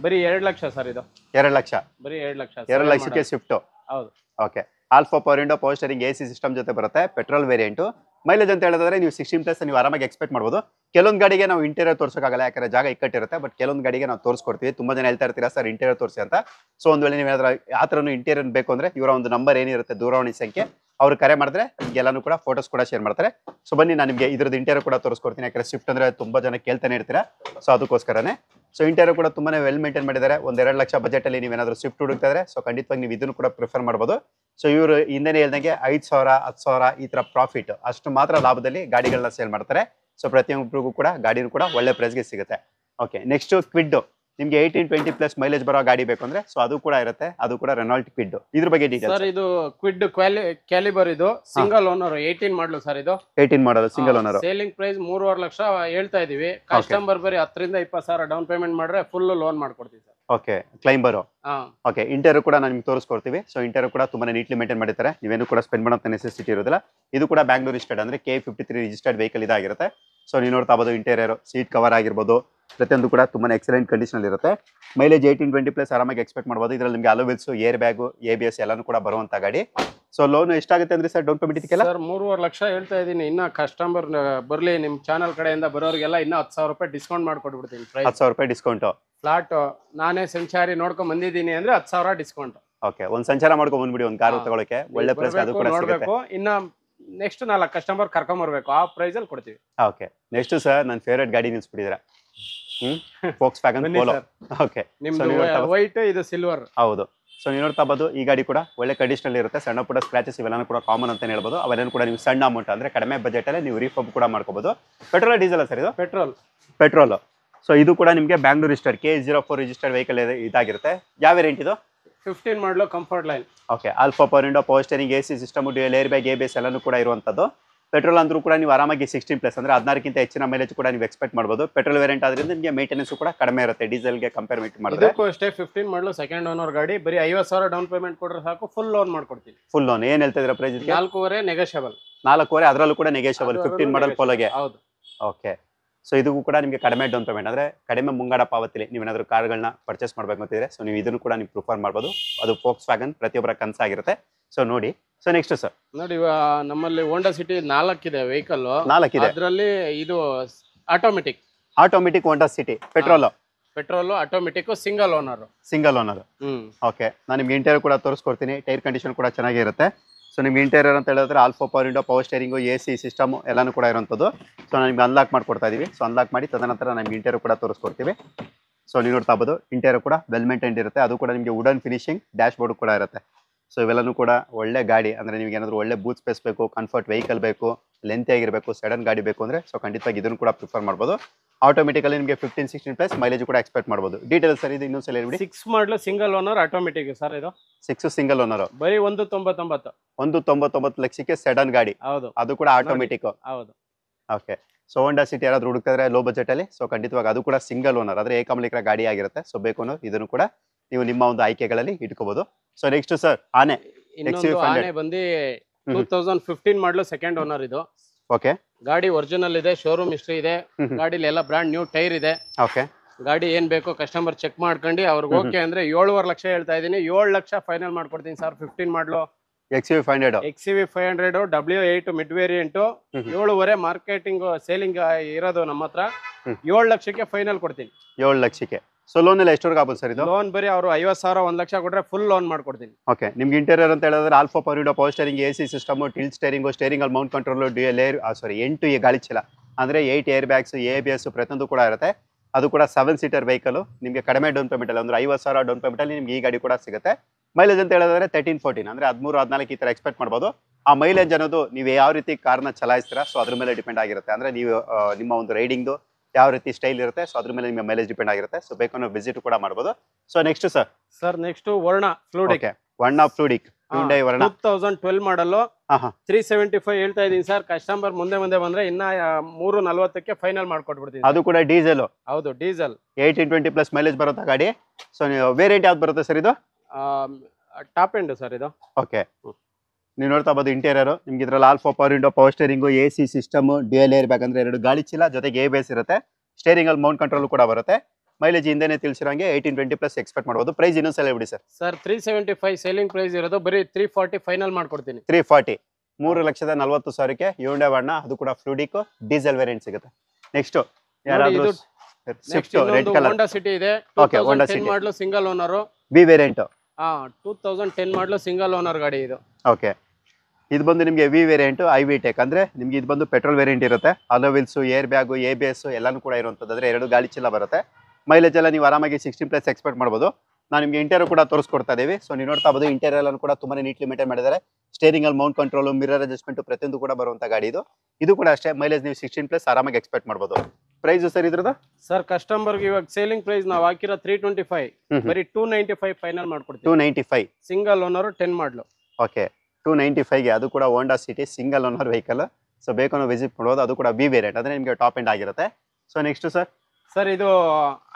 ಬರೀ 2 ಲಕ್ಷ ಸರ್. ಇದು 2 ಲಕ್ಷ. ಬರೀ 2 ಲಕ್ಷ. 2 ಲಕ್ಷಕ್ಕೆ ಸ್ವಿಫ್ಟ್. ಹೌದು. Okay alpha power window power steering AC system ಜೊತೆ ಬರುತ್ತೆ. Petrol variant. ಮೈಲೇಜ್ ಅಂತ ಹೇಳಿದ್ರೆ ನೀವು 16+ ನೀವು ಆರಾಮಾಗಿ ಎಕ್ಸ್ಪೆಕ್ಟ್ ಮಾಡಬಹುದು. ಕೆಲವೊಂದು ಗಾಡಿಗೆ ನಾವು ಇಂಟೀರಿಯರ್ ತೋರ್ಸೋಕ್ಕಾಗಲ್ಲ, ಯಾಕಂದ್ರೆ ಜಾಗ ಇಕ್ಕಟ್ಟಿರುತ್ತೆ. ಬಟ್ ಕೆಲವೊಂದು ಗಾಡಿಗೆ ನಾವು ತೋರಿಸ್ಕೊಡ್ತೀವಿ. ತುಂಬಾ ಜನ ಹೇಳ್ತಾ ಇರ್ತೀರಾ ಸರ್ ಇಂಟೀರಿಯರ್ ತೋರಿಸಿ ಅಂತ. ಸೊ ಒಂದು ವೇಳೆ ನೀವು ಏನಾದ್ರೂ ಆ ಥರನೂ ಇಂಟೀರಿಯರ್ ಬೇಕು ಅಂದ್ರೆ ಇವರ ಒಂದು ನಂಬರ್ ಏನಿರುತ್ತೆ ದೂರವಾಣಿ ಸಂಖ್ಯೆ ಅವ್ರು ಕರೆ ಮಾಡಿದ್ರೆ ಎಲ್ಲಾನು ಕೂಡ ಫೋಟೋಸ್ ಕೂಡ ಶೇರ್ ಮಾಡ್ತಾರೆ. ಸೊ ಬನ್ನಿ ನಾನು ನಿಮಗೆ ಇದ್ರದ್ದು ಇಂಟೀರಿಯರ್ ಕೂಡ ತೋರಿಸ್ಕೊಡ್ತೀನಿ. ಯಾಕಂದ್ರೆ ಸ್ವಿಫ್ಟ್ ಅಂದ್ರೆ ತುಂಬಾ ಜನ ಕೇಳ್ತಾನೆ ಇರ್ತೀರಾ. ಸೊ ಅದಕ್ಕೋಸ್ಕರನೇ. ಸೊ ಇಂಟೀರಿಯರ್ ಕೂಡ ತುಂಬಾನೇ ವೆಲ್ ಮೇಂಟೈನ್ ಮಾಡಿದ್ದಾರೆ. 1-2 ಲಕ್ಷ ಬಜೆಟ್ ಅಲ್ಲಿ ನೀವೇನಾದ್ರೂ ಸ್ವಿಫ್ಟ್ ಹುಡುಕ್ತಾ ಇದ್ರೆ ಸೊ ಖಂಡಿತವಾಗಿ ನೀವು ಇದನ್ನು ಕೂಡ ಪ್ರಿಫರ್ ಮಾಡಬಹುದು. ಸೊ ಇವರು ಹಿಂದೆನೇ ಹೇಳ್ದಂಗೆ 5,000 10,000 ಈ ತರ ಪ್ರಾಫಿಟ್ ಅಷ್ಟು ಮಾತ್ರ ಲಾಭದಲ್ಲಿ ಗಾಡಿಗಳನ್ನ ಸೇಲ್ ಮಾಡ್ತಾರೆ. ಸೊ ಪ್ರತಿಯೊಬ್ಬರಿಗೂ ಕೂಡ ಗಾಡಿನೂ ಕೂಡ ಒಳ್ಳೆ ಪ್ರೈಸ್ಗೆ ಸಿಗುತ್ತೆ. Okay next Kwid. ನಿಮಗೆ 18-20+ ಮೈಲೇಜ್ ಬರೋ ಗಾಡಿ ಬೇಕು ಅಂದ್ರೆ ಸೊ ಅದು ಕೂಡ ಇರುತ್ತೆ. ಅದು ಕೂಡ ರೆನಾಲ್ಟ್ ಕ್ವಿಡ್. ಇದ್ರ ಬಗ್ಗೆ ಡೀಟೇಲ್ಸ್ ಸರ್. ಇದು ಕ್ವಿಡ್ ಕ್ಯಾಲಿಬರ್. ಇದು ಸಿಂಗಲ್ ಓನರ್ 18 ಮಾಡಲು ಸರ್. ಇದು 18 model single owner. Selling price 3.5 lakh ಹೇಳ್ತಾ ಇದೀವಿ. ಕಸ್ಟಮರ್ ಬರೀ 10 ರಿಂದ 20,000 ಡೌನ್ ಪೇಮೆಂಟ್ ಮಾಡ್ರೆ ಫುಲ್ ಲೋನ್ ಮಾಡ್ಕೊಡ್ತೀವಿ sir. Okay climber. Okay interior ಕೂಡ ನಾನು ನಿಮ್ಗೆ ತೋರಿಸ್ಕೊಡ್ತೀವಿ. ಸೊ ಇಂಟೀರಿಯರ್ ಕೂಡ ತುಂಬಾ ನೀಟ್ಲಿ ಮೇಂಟೈನ್ ಮಾಡಿರ್ತಾರೆ. ನೀವೇನು ಕೂಡ ಸ್ಪೆಂಡ್ ಮಾಡೋ ನೆಸೆಸಿಟಿ ಇರೋದಿಲ್ಲ. ಇದು ಕೂಡ ಬ್ಯಾಂಗ್ಳೂರ್ ರಿಜಿಸ್ಟರ್ಡ್ ಅಂದ್ರೆ K53 ರಿಜಿಸ್ಟರ್ಡ್ ವೆಹಿಕಲ್ ಇದಾಗಿರುತ್ತೆ. ಸೊ ನೀವು ನೋಡ್ತಾ ಇರ್ಬೋದು ಇಂಟೀರಿಯರ್ ಸೀಟ್ ಕವರ್ ಆಗಿರ್ಬೋದು ಪ್ರತಿಯೊಂದು ಕೂಡ ತುಂಬಾ ಎಕ್ಸಲೆಂಟ್ ಕಂಡೀಷನ್ ಇರುತ್ತೆ. ಮೈಲೇಜ್ 18-20+ ಆರಾಮಾಗಿ ಎಕ್ಸ್ಪೆಕ್ಟ್ ಮಾಡಬಹುದು. ಇದರಲ್ಲಿ ನಿಮಗೆ ಅಲೋವಿಲ್ಸ್, ಏರ್ ಬ್ಯಾಗ್, ABS ಎಲ್ಲಾನು ಕೂಡ ಬರುವಂತ ಗಾಡಿ. ಸೊ ಲೋನ್ ಎಷ್ಟಾಗುತ್ತೆ ಅಂದ್ರೆ ಸರ್ ಡೌನ್ ಪೇಮೆಂಟ್ ಇದಕ್ಕೆಲ್ಲ? ಸರ್ 3.5 ಲಕ್ಷ ಹೇಳ್ತಾ ಇದೀನಿ. ಇನ್ನ ಕಸ್ಟಮರ್ ಬರ್ಲಿ ನಿಮ್ ಚಾನಲ್ ಕಡೆಯಿಂದ ಬರೋರಿಗೆಲ್ಲ ಇನ್ನ 10,000 ರೂಪಾಯಿ ಡಿಸ್ಕೌಂಟ್ ಮಾಡ್ಕೊಟ್ಬಿಡ್ತೀನಿ. 10,000 ರೂಪಾಯಿ ಡಿಸ್ಕೌಂಟ್. ಫ್ಲಾಟ್ ನಾನೇ ಸಂಚಾರಿ ನೋಡ್ಕೊಂಡ್ ಬಂದಿದ್ದೀನಿ ಅಂದ್ರೆ 10,000 ಡಿಸ್ಕೌಂಟ್. ಓಕೆ, ಒಂದು ಸಂಚಾರ ಮಾಡ್ಕೊಂಡ್ ಬಂದ್ಬಿಡಿ ಒಂದು ಕಾರು ತಗೊಳಕ್ಕೆ, ಒಳ್ಳೆ ಪ್ರೈಸ್ ಅದು ಕೂಡ ಸಿಗುತ್ತೆ. ನೋಡ್ಬೇಕು, ಇನ್ನ ನೆಕ್ಸ್ಟ್ 4 ಕಸ್ಟಮರ್ ಕರ್ಕೊಂಡ್ ಬರ್ಬೇಕು, ಆ ಪ್ರೈಸ್ ಅಲ್ಲಿ ಕೊಡ್ತೀವಿ. ಓಕೆ, ನೆಕ್ಸ್ಟ್ ಸರ್ ನನ್ನ ಫೇವರೇಟ್ ಗಾಡಿ ನಿಲ್ಸ್ಬಿಟ್ಟಿದ್ದೀರಾ, ಫೋಕ್ಸ್ ವ್ಯಾಗನ್ ಪೋಲೋ. ಓಕೆ, ನಿಮ್ದು ವೈಟ್, ಇದು ಸಿಲ್ವರ್. ಹೌದು. ಸೊ ನೀವು ನೋಡ್ತಾ ಬೋದು, ಈ ಗಾಡಿ ಕೂಡ ಒಳ್ಳೆ ಕಂಡೀಷನ್ ಇರುತ್ತೆ. ಸಣ್ಣ ಪುಟ್ಟ ಸ್ಕ್ರಾಚಸ್ ಇವೆಲ್ಲ ಕೂಡ ಕಾಮನ್ ಅಂತ ಹೇಳ್ಬೋದು. ಅವೆಲ್ಲನೂ ಕೂಡ ನೀವು ಸಣ್ಣ ಅಮೌಂಟ್ ಅಂದ್ರೆ ಕಡಿಮೆ ಬಜೆಟ್ ಅಲ್ಲಿ ನೀವು ರೀಫಬ್ ಕೂಡ ಮಾಡ್ಕೋಬಹುದು. ಪೆಟ್ರೋಲ್ ಡೀಸೆಲ್ ಸರ್ ಇದು? ಪೆಟ್ರೋಲ್. ಸೊ ಇದು ಕೂಡ ನಿಮಗೆ Bangalore register K04 registered vehicle ಇದಾಗಿರುತ್ತೆ. ಯಾವ ವೇರಿಯಂಟ್ ಇದು? 15 model comfort line. Okay, alpha power window, power steering, AC system, dual air bag, ABS ಎಲ್ಲನೂ ಕೂಡ ಇರುವಂತದ್ದು. ಪೆಟ್ರೋಲ್ ಅಂದ್ರೂ ಕೂಡ ನೀವು ಆರಾಮಾಗಿ 16+ ಅಂದ್ರೆ 16ಕ್ಕಿಂತ ಹೆಚ್ಚಿನ ಮೈಲೇಜ್ ಕೂಡ ನೀವು ಎಕ್ಸ್ಪೆಕ್ಟ್ ಮಾಡಬಹುದು. ಪೆಟ್ರೋಲ್ ವೇರಿಯಂಟ್ ಆದ್ರಿಂದ ನಿಮಗೆ ಮೇಂಟೆನೆನ್ಸ್ ಕೂಡ ಕಡಿಮೆ ಇರುತ್ತೆ ಡೀಸೆಲ್ಗೆ ಕಂಪೇರ್ ಮಾಡಿದ್ರೆ. ಇದಕ್ಕೂ ಅಷ್ಟೇ 15 ಮಾಡಲು ಸೆಕೆಂಡ್ ಓನರ್ ಗಾಡಿ, ಬರೀ 50,000 ಡೌನ್ ಪೇಮೆಂಟ್ ಕೊಟ್ರೆ ಸಾಕು, ಫುಲ್ ಲೋನ್ ಮಾಡ್ಕೊಡ್ತೀವಿ. ಫುಲ್ ಲೋನ್ ಏನ್ ಹೇಳ್ತಾ ಇದ್ದೀರಾ ಪ್ರೈಸ್? 4.5 ನೆಗೋಷಿಯಬಲ್. 4.5 ಅದರಲ್ಲೂ ಕೂಡ ನೆಗೋಷಿಯಬಲ್ 15 ಮಾಡಲ್ ಪೋಲೋಗೆ. ಹೌದು. ಓಕೆ, ಸೊ ಇದಕ್ಕೂ ಕೂಡ ನಿಮಗೆ ಕಡಿಮೆ ಡೌನ್ ಪೇಮೆಂಟ್ ಅಂದ್ರೆ ಕಡಿಮೆ ಮುಂಗಡ ಪಾವತಿಲಿ ನೀವೇನಾದ್ರೂ ಕಾರ್ಗಳನ್ನ ಪರ್ಚೇಸ್ ಮಾಡ್ಬೇಕು ಅಂತಿದ್ರೆ ಸೊ ನೀವು ಇದನ್ನು ಕೂಡ ನೀವು ಪ್ರಿಫರ್ ಮಾಡ್ಬೋದು. ಅದು ಫೋಕ್ಸ್ ವ್ಯಾಗನ್ ಪ್ರತಿಯೊಬ್ಬರ ಕನಸಾಗಿರುತ್ತೆ. ಸೊ ನೋಡಿ, ಸೊ ನೆಕ್ಸ್ಟ್ ಸರ್ ನೋಡಿ, ನಮ್ಮಲ್ಲಿ ಹೋಂಡಾ ಸಿಟಿ 4 ಇದೆ ವೆಹಿಕಲ್. 4 ಇದೆ. ಅದರಲ್ಲಿ ಇದು automatic Honda City petrol automatic single owner. Okay, ನಾನು ನಿಮ್ಗೆ ಇಂಟೀರಿಯರ್ ಕೂಡ ತೋರಿಸ್ಕೊಡ್ತೀನಿ. ಟೈರ್ ಕಂಡೀಷನ್ ಕೂಡ ಚೆನ್ನಾಗಿರುತ್ತೆ. ಸೊ ನಿಮ್ಗೆ ಇಂಟೀರಿಯರ್ ಅಂತ ಹೇಳಿದ್ರೆ alpha power window, power steering, AC system ಎಲ್ಲಾನು ಕೂಡ ಇರುವಂಥದ್ದು. ಸೊ ನಾನು ನಿಮ್ಗೆ ಅನ್ಲಾಕ್ ಮಾಡ್ಕೊಡ್ತಾ ಇದೀವಿ. ಸೊ ಅನ್ಲಾಕ್ ಮಾಡಿ ತದನಂತರ ನಮ್ಗೆ ಇಂಟೀರಿಯರ್ ಕೂಡ ತೋರಿಸ್ಕೊಡ್ತೀವಿ. ಸೊ ನೀವು ನೋಡ್ತಾ ಬೋದು, ಇಂಟೀರಿಯರ್ ಕೂಡ ವೆಲ್ ಮೇಂಟೈನ್ಡ್ ಇರುತ್ತೆ. ಅದು ಕೂಡ ನಿಮಗೆ ವುಡನ್ ಫಿನಿಶಿಂಗ್ ಡ್ಯಾಶ್ ಬೋರ್ಡ್ ಕೂಡ ಇರುತ್ತೆ. ಸೊ ಇವೆಲ್ಲನೂ ಕೂಡ ಒಳ್ಳೆ ಗಾಡಿ ಅಂದ್ರೆ ನಿಮ್ಗೆ ಏನಾದರೂ ಒಳ್ಳೆ ಬೂತ್ ಸ್ಪೇಸ್ ಬೇಕು, ಕಂಫರ್ಟ್ ವೆಹಿಕಲ್ ಬೇಕು, ಲೆಂತ್ ಆಗಿರಬೇಕು, ಸಡನ್ ಗಾಡಿ ಬೇಕು ಅಂದ್ರೆ ಸೊ ಖಂಡಿತವಾಗಿ ಇದನ್ನು ಕೂಡ ಪ್ರಿಫರ್ ಮಾಡ್ಬೋದು. ಆಟೋಮೆಟಿಕಲಿ ನಿಮಗೆ 15-16+ ಮೈಲೇಜ್ ಕೂಡ ಎಕ್ಸ್ಪೆಕ್ಟ್ ಮಾಡ್ಬೋದು. ಡೀಟೇಲ್ಸ್ ಸರ್ ಇದು ಇನ್ನೊಂದ್ಸಲ ಹೇಳ್ಬಿಡಿ. 6 ಮಾಡಲು ಸಿಂಗಲ್ ಓನರ್ ಆಟೋಮೆಟಿಕ್ ಸರ್. ಇದು 6 ಸಿಂಗಲ್ ಓನರ್, ಬರೀ 199 ಲಕ್ಷಕ್ಕೆ ಸೆಡನ್ ಗಾಡಿ. ಹೌದು, ಅದು ಕೂಡ ಆಟೋಮೆಟಿಕ್. ಹೌದು. ಓಕೆ, ಸೊ ಹೋಂಡಾ ಸಿಟಿ ಯಾರಾದ್ರೂ ಹುಡುಕಿದ್ರೆ ಲೋ ಬಜೆಟ್ ಅಲ್ಲಿ ಸೊ ಖಂಡಿತವಾಗಿ ಅದು ಕೂಡ ಸಿಂಗಲ್ ಓನರ್ ಅಂದ್ರೆ ಏಕಮಾಲಿಕರ ಗಾಡಿ ಆಗಿರುತ್ತೆ. ಸೊ ಬೇಕು ಅನ್ನೋ ಇದನ್ನು ಕೂಡ ನೀವು ನಿಮ್ಮ ಒಂದು ಆಯ್ಕೆಗಳಲ್ಲಿ ಇಟ್ಕೋಬಹುದು. ಸೊ ನೆಕ್ಸ್ಟ್ ಸರ್ ಆನೆ ಬಂದು 2015 ಮಾಡಲು ಸೆಕೆಂಡ್ ಓನರ್. ಇದು ಓಕೆ, ಗಾಡಿ ಒರಿಜಿನಲ್ ಇದೆ, ಶೋರೂಮ್ ಹಿಸ್ಟ್ರಿ ಇದೆ, ಗಾಡಿಲಿ ಎಲ್ಲ ಬ್ರಾಂಡ್ ನ್ಯೂ ಟೈರ್ ಇದೆ. ಓಕೆ, ಗಾಡಿ ಏನ್ ಬೇಕೋ ಕಸ್ಟಮರ್ ಚೆಕ್ ಮಾಡ್ಕೊಂಡು ಅವ್ರಿಗೆ ಓಕೆ ಅಂದ್ರೆ 7.5 ಲಕ್ಷ ಹೇಳ್ತಾ ಇದೀನಿ. 7 ಲಕ್ಷ ಫೈನಲ್ ಮಾಡ್ಕೊಡ್ತೀನಿ ಸರ್. 15 ಮಾಡಲು XUV 500 W8 mid variant 7.5 marketing selling ಇರೋದು ನಮ್ಮ ಹತ್ರ. 7 ಲಕ್ಷಕ್ಕೆ ಫೈನಲ್ ಕೊಡ್ತೀನಿ. 7 ಲಕ್ಷಕ್ಕೆ. ಸೊ ಲೋನ್ ಎಲ್ಲ ಎಷ್ಟವರೆಗೆ ಆಗ್ಬೋದು ಸರ್ ಇದು? ಲೋನ್ ಬರೀ ಅವರು 50,000 1 ಲಕ್ಷ ಕೊಟ್ರೆ ಫುಲ್ ಲೋನ್ ಮಾಡ್ಕೊಡ್ತೀನಿ. ಓಕೆ, ನಿಮ್ಗೆ ಇಂಟೀರಿಯರ್ ಅಂತ ಹೇಳಿದ್ರೆ alpha power window, power steering, AC system, tilt steering, steering ಅಲ್ಲಿ ಮೌಂಟ್ ಕಂಟ್ರೋಲ್, ಡ್ಯೂಯಲ್ ಏರ್ 8 ಗಾಳಿ ಚೀಲ ಅಂದ್ರೆ 8 ಏರ್ ಬ್ಯಾಗ್ಸ್, ABS ಪ್ರತಿಯೊಂದು ಕೂಡ ಇರುತ್ತೆ. ಅದು ಕೂಡ 7 ಸೀಟರ್ ವೆಹಿಕಲ್. ನಿಮಗೆ ಕಡಿಮೆ ಡೌನ್ ಪೇಮೆಂಟ್ ಅಲ್ಲಿ ಅಂದ್ರೆ 50,000 ಡೌನ್ ಪೇಮೆಂಟ್ ಅಲ್ಲಿ ನಿಮ್ಗೆ ಈ ಗಾಡಿ ಕೂಡ ಸಿಗುತ್ತೆ. ಮೈಲೇಜ್ ಅಂತ ಹೇಳಿದ್ರೆ 13-14 ಅಂದ್ರೆ 13-14 ಈ ತರ ಎಕ್ಸ್ಪೆಕ್ಟ್ ಮಾಡ್ಬೋದು. ಆ ಮೈಲೇಜ್ ಅನ್ನೋದು ನೀವು ಯಾವ ರೀತಿ ಕಾರ್ನ ಚಲಾಯಿಸ್ತೀರಾ ಸೊ ಅದ್ರ ಮೇಲೆ ಡಿಪೆಂಡ್ ಆಗಿರುತ್ತೆ. ಅಂದ್ರೆ ನೀವು ನಿಮ್ಮ ಒಂದು ರೈಡಿಂಗ್ದು ಯಾವ ರೀತಿ ಸ್ಟೈಲ್ ಇರುತ್ತೆ ಸೊ ಅದ್ರ ಮೇಲೆ ನಿಮಗೆ ಮೈಲೇಜ್ ಡಿಪೆಂಡ್ ಆಗಿರುತ್ತೆ. ಸೊ ಬೇಕು ನಾವು ವಿಸಿಟ್ ಕೂಡ ಮಾಡ್ಬೋದು. ಸೊ ನೆಕ್ಸ್ಟ್ ಸರ್ ನೆಕ್ಸ್ಟ್ ವರ್ಣ ಫ್ಲೂಡಿಕ್. Hyundai ವರ್ಣ 2012 ಮಾಡಲು 375 ಹೇಳ್ತಾ ಇದೀನಿ ಸರ್. ಕಸ್ಟಮರ್ ಮುಂದೆ ಬಂದ್ರೆ ಇನ್ನ 340ಕ್ಕೆ ಫೈನಲ್ ಮಾಡ್ಕೊಟ್ಬಿಡ್ತೀನಿ. ಅದು ಕೂಡ ಡೀಸೆಲ್. ಹೌದು, ಡೀಸೆಲ್ 18-20+ ಮೈಲೇಜ್ ಬರುತ್ತೆ ಗಾಡಿ. ಸೊ ವೇರಿಯಂಟ್ ಯಾವ್ದು ಬರುತ್ತೆ ಸರ್ ಇದು? ಟಾಪ್ ಎಂಡ್ ಸರ್ ಇದು. ಓಕೆ, ನೀವು ನೋಡ್ತಾ ಬೋದು ಇಂಟೀರಿಯರ್ ನಿಮ್ಗೆ ಇದ್ರಲ್ಲಿ alpha power window, power steering, AC system, dual air bag ಅಂದ್ರೆ 2 ಗಾಳಿ ಚೀಲ ಜೊತೆಗೆ ABS ಇರುತ್ತೆ. ಸ್ಟೇರಿಂಗ್ ಅಲ್ಲಿ ಮೌಂಟ್ ಕಂಟ್ರೋಲ್ ಕೂಡ ಬರುತ್ತೆ. ಮೈಲೇಜ್ ಹಿಂದೆನೆ ತಿಳಿಸಿರಂಗೆ 18-20+ ಎಕ್ಸ್ಪೆಕ್ಟ್ ಮಾಡಬಹುದು. ಪ್ರೈಸ್ ಇನ್ನೊಂದ್ಸಲ ಹೇಳ್ಬಿಡಿ ಸರ್. 375 ಸೇಲಿಂಗ್ ಪ್ರೈಸ್ ಇರೋದು, ಬರೀ 340 ಫೈನಲ್ ಮಾಡ್ಕೊಡ್ತೀನಿ. 340 3,40,000ಕ್ಕೆ Hyundai ವರ್ಣ, ಅದು ಕೂಡ ಫ್ಲೂಡಿಕ್ ಡೀಸೆಲ್ ವೇರಿಯಂಟ್ ಸಿಗುತ್ತೆ. ನೆಕ್ಸ್ಟ್ ಯಾರಾದ್ರೂ ರೆಡ್ ಕಲರ್ ಹೋಂಡಾ ಸಿಟಿ ಇದೆ. ಓಕೆ, ಹೋಂಡಾ ಸಿಟಿ ಮಾಡಲು ಸಿಂಗಲ್ ಓನರ್, B ವೇರಿಯಂಟ್. 2010 ಮಾಡಲು ಸಿಂಗಲ್ ಓನರ್ ಗಾಡಿ ಇದು. ಓಕೆ, ಇದು ಬಂದು ನಿಮಗೆ V ವೇರಿಯಂಟ್ IV ಟೆಕ್ ಅಂದ್ರೆ ನಿಮ್ಗೆ ಇದು ಬಂದು ಪೆಟ್ರೋಲ್ ವೇರಿಯಂಟ್ ಇರುತ್ತೆ. Hello wheels, air bag, ABS ಎಲ್ಲಾನು ಕೂಡ ಇರುವಂತದ್ದು. ಅಂದ್ರೆ 2 ಗಾಳಿ ಚೀಲ ಬರುತ್ತೆ. ಮೈಲೇಜ್ ಎಲ್ಲ ನೀವು ಆರಾಮಾಗಿ 16+ ಎಕ್ಸ್ಪೆಕ್ಟ್ ಮಾಡ್ಬೋದು. ನಾನು ನಿಮಗೆ ಇಂಟೀರಿಯರ್ ಕೂಡ ತೋರಿಸ್ಕೊಡ್ತಾ ಇದೀವಿ. ಸೊ ನೀವು ನೋಡ್ತಾ ಬೋದು ಇಂಟೀರಿಯರ್ ಎಲ್ಲ ಕೂಡ ತುಂಬಾ ನೀಟ್ಲಿ ಮೇಂಟೈನ್ ಮಾಡಿದ್ದಾರೆ. ಸ್ಟೇರಿಂಗ್ ಅಲ್ಲಿ ಮೌಂಟ್ ಕಂಟ್ರೋಲ್, ಮಿರರ್ ಅಡ್ಜಸ್ಟ್ಮೆಂಟ್ ಪ್ರತಿಯೊಂದು ಕೂಡ ಬರುವಂತ ಗಾಡಿ ಇದು. ಇದು ಕೂಡ ಅಷ್ಟೇ ಮೈಲೇಜ್ ನೀವು 16+ ಆರಾಮಾಗಿ ಎಕ್ಸ್ಪೆಕ್ಟ್ ಮಾಡ್ಬೋದು. ಪ್ರೈಸ್ ಸರ್ ಇದ್ರದ್ದು? ಸರ್ ಕಸ್ಟಮರ್ಗೆ ಇವಾಗ ಸೇಲಿಂಗ್ ಪ್ರೈಸ್ ನಾವು ಹಾಕಿರೋ 325, ಬರೀ 295 ಫೈನಲ್ ಮಾಡ್ಕೊಡ್ತೀವಿ. 295 ಸಿಂಗಲ್ ಓನರ್ 10 ಮಾಡಲು. ಓಕೆ, 295ಗೆ ಅದು ಕೂಡ Honda City single owner vehicle. So ಬೇಕು ವಿಸಿಟ್ ಮಾಡ್ಬೋದು. ಅದು ಕೂಡ B ವೇರಿಯಂಟ್ ಅಂದ್ರೆ ನಿಮಗೆ ಟಾಪ್ ಎಂಡ್ ಆಗಿರುತ್ತೆ. ಸೊ ನೆಕ್ಸ್ಟ್ ಸರ್ ಇದು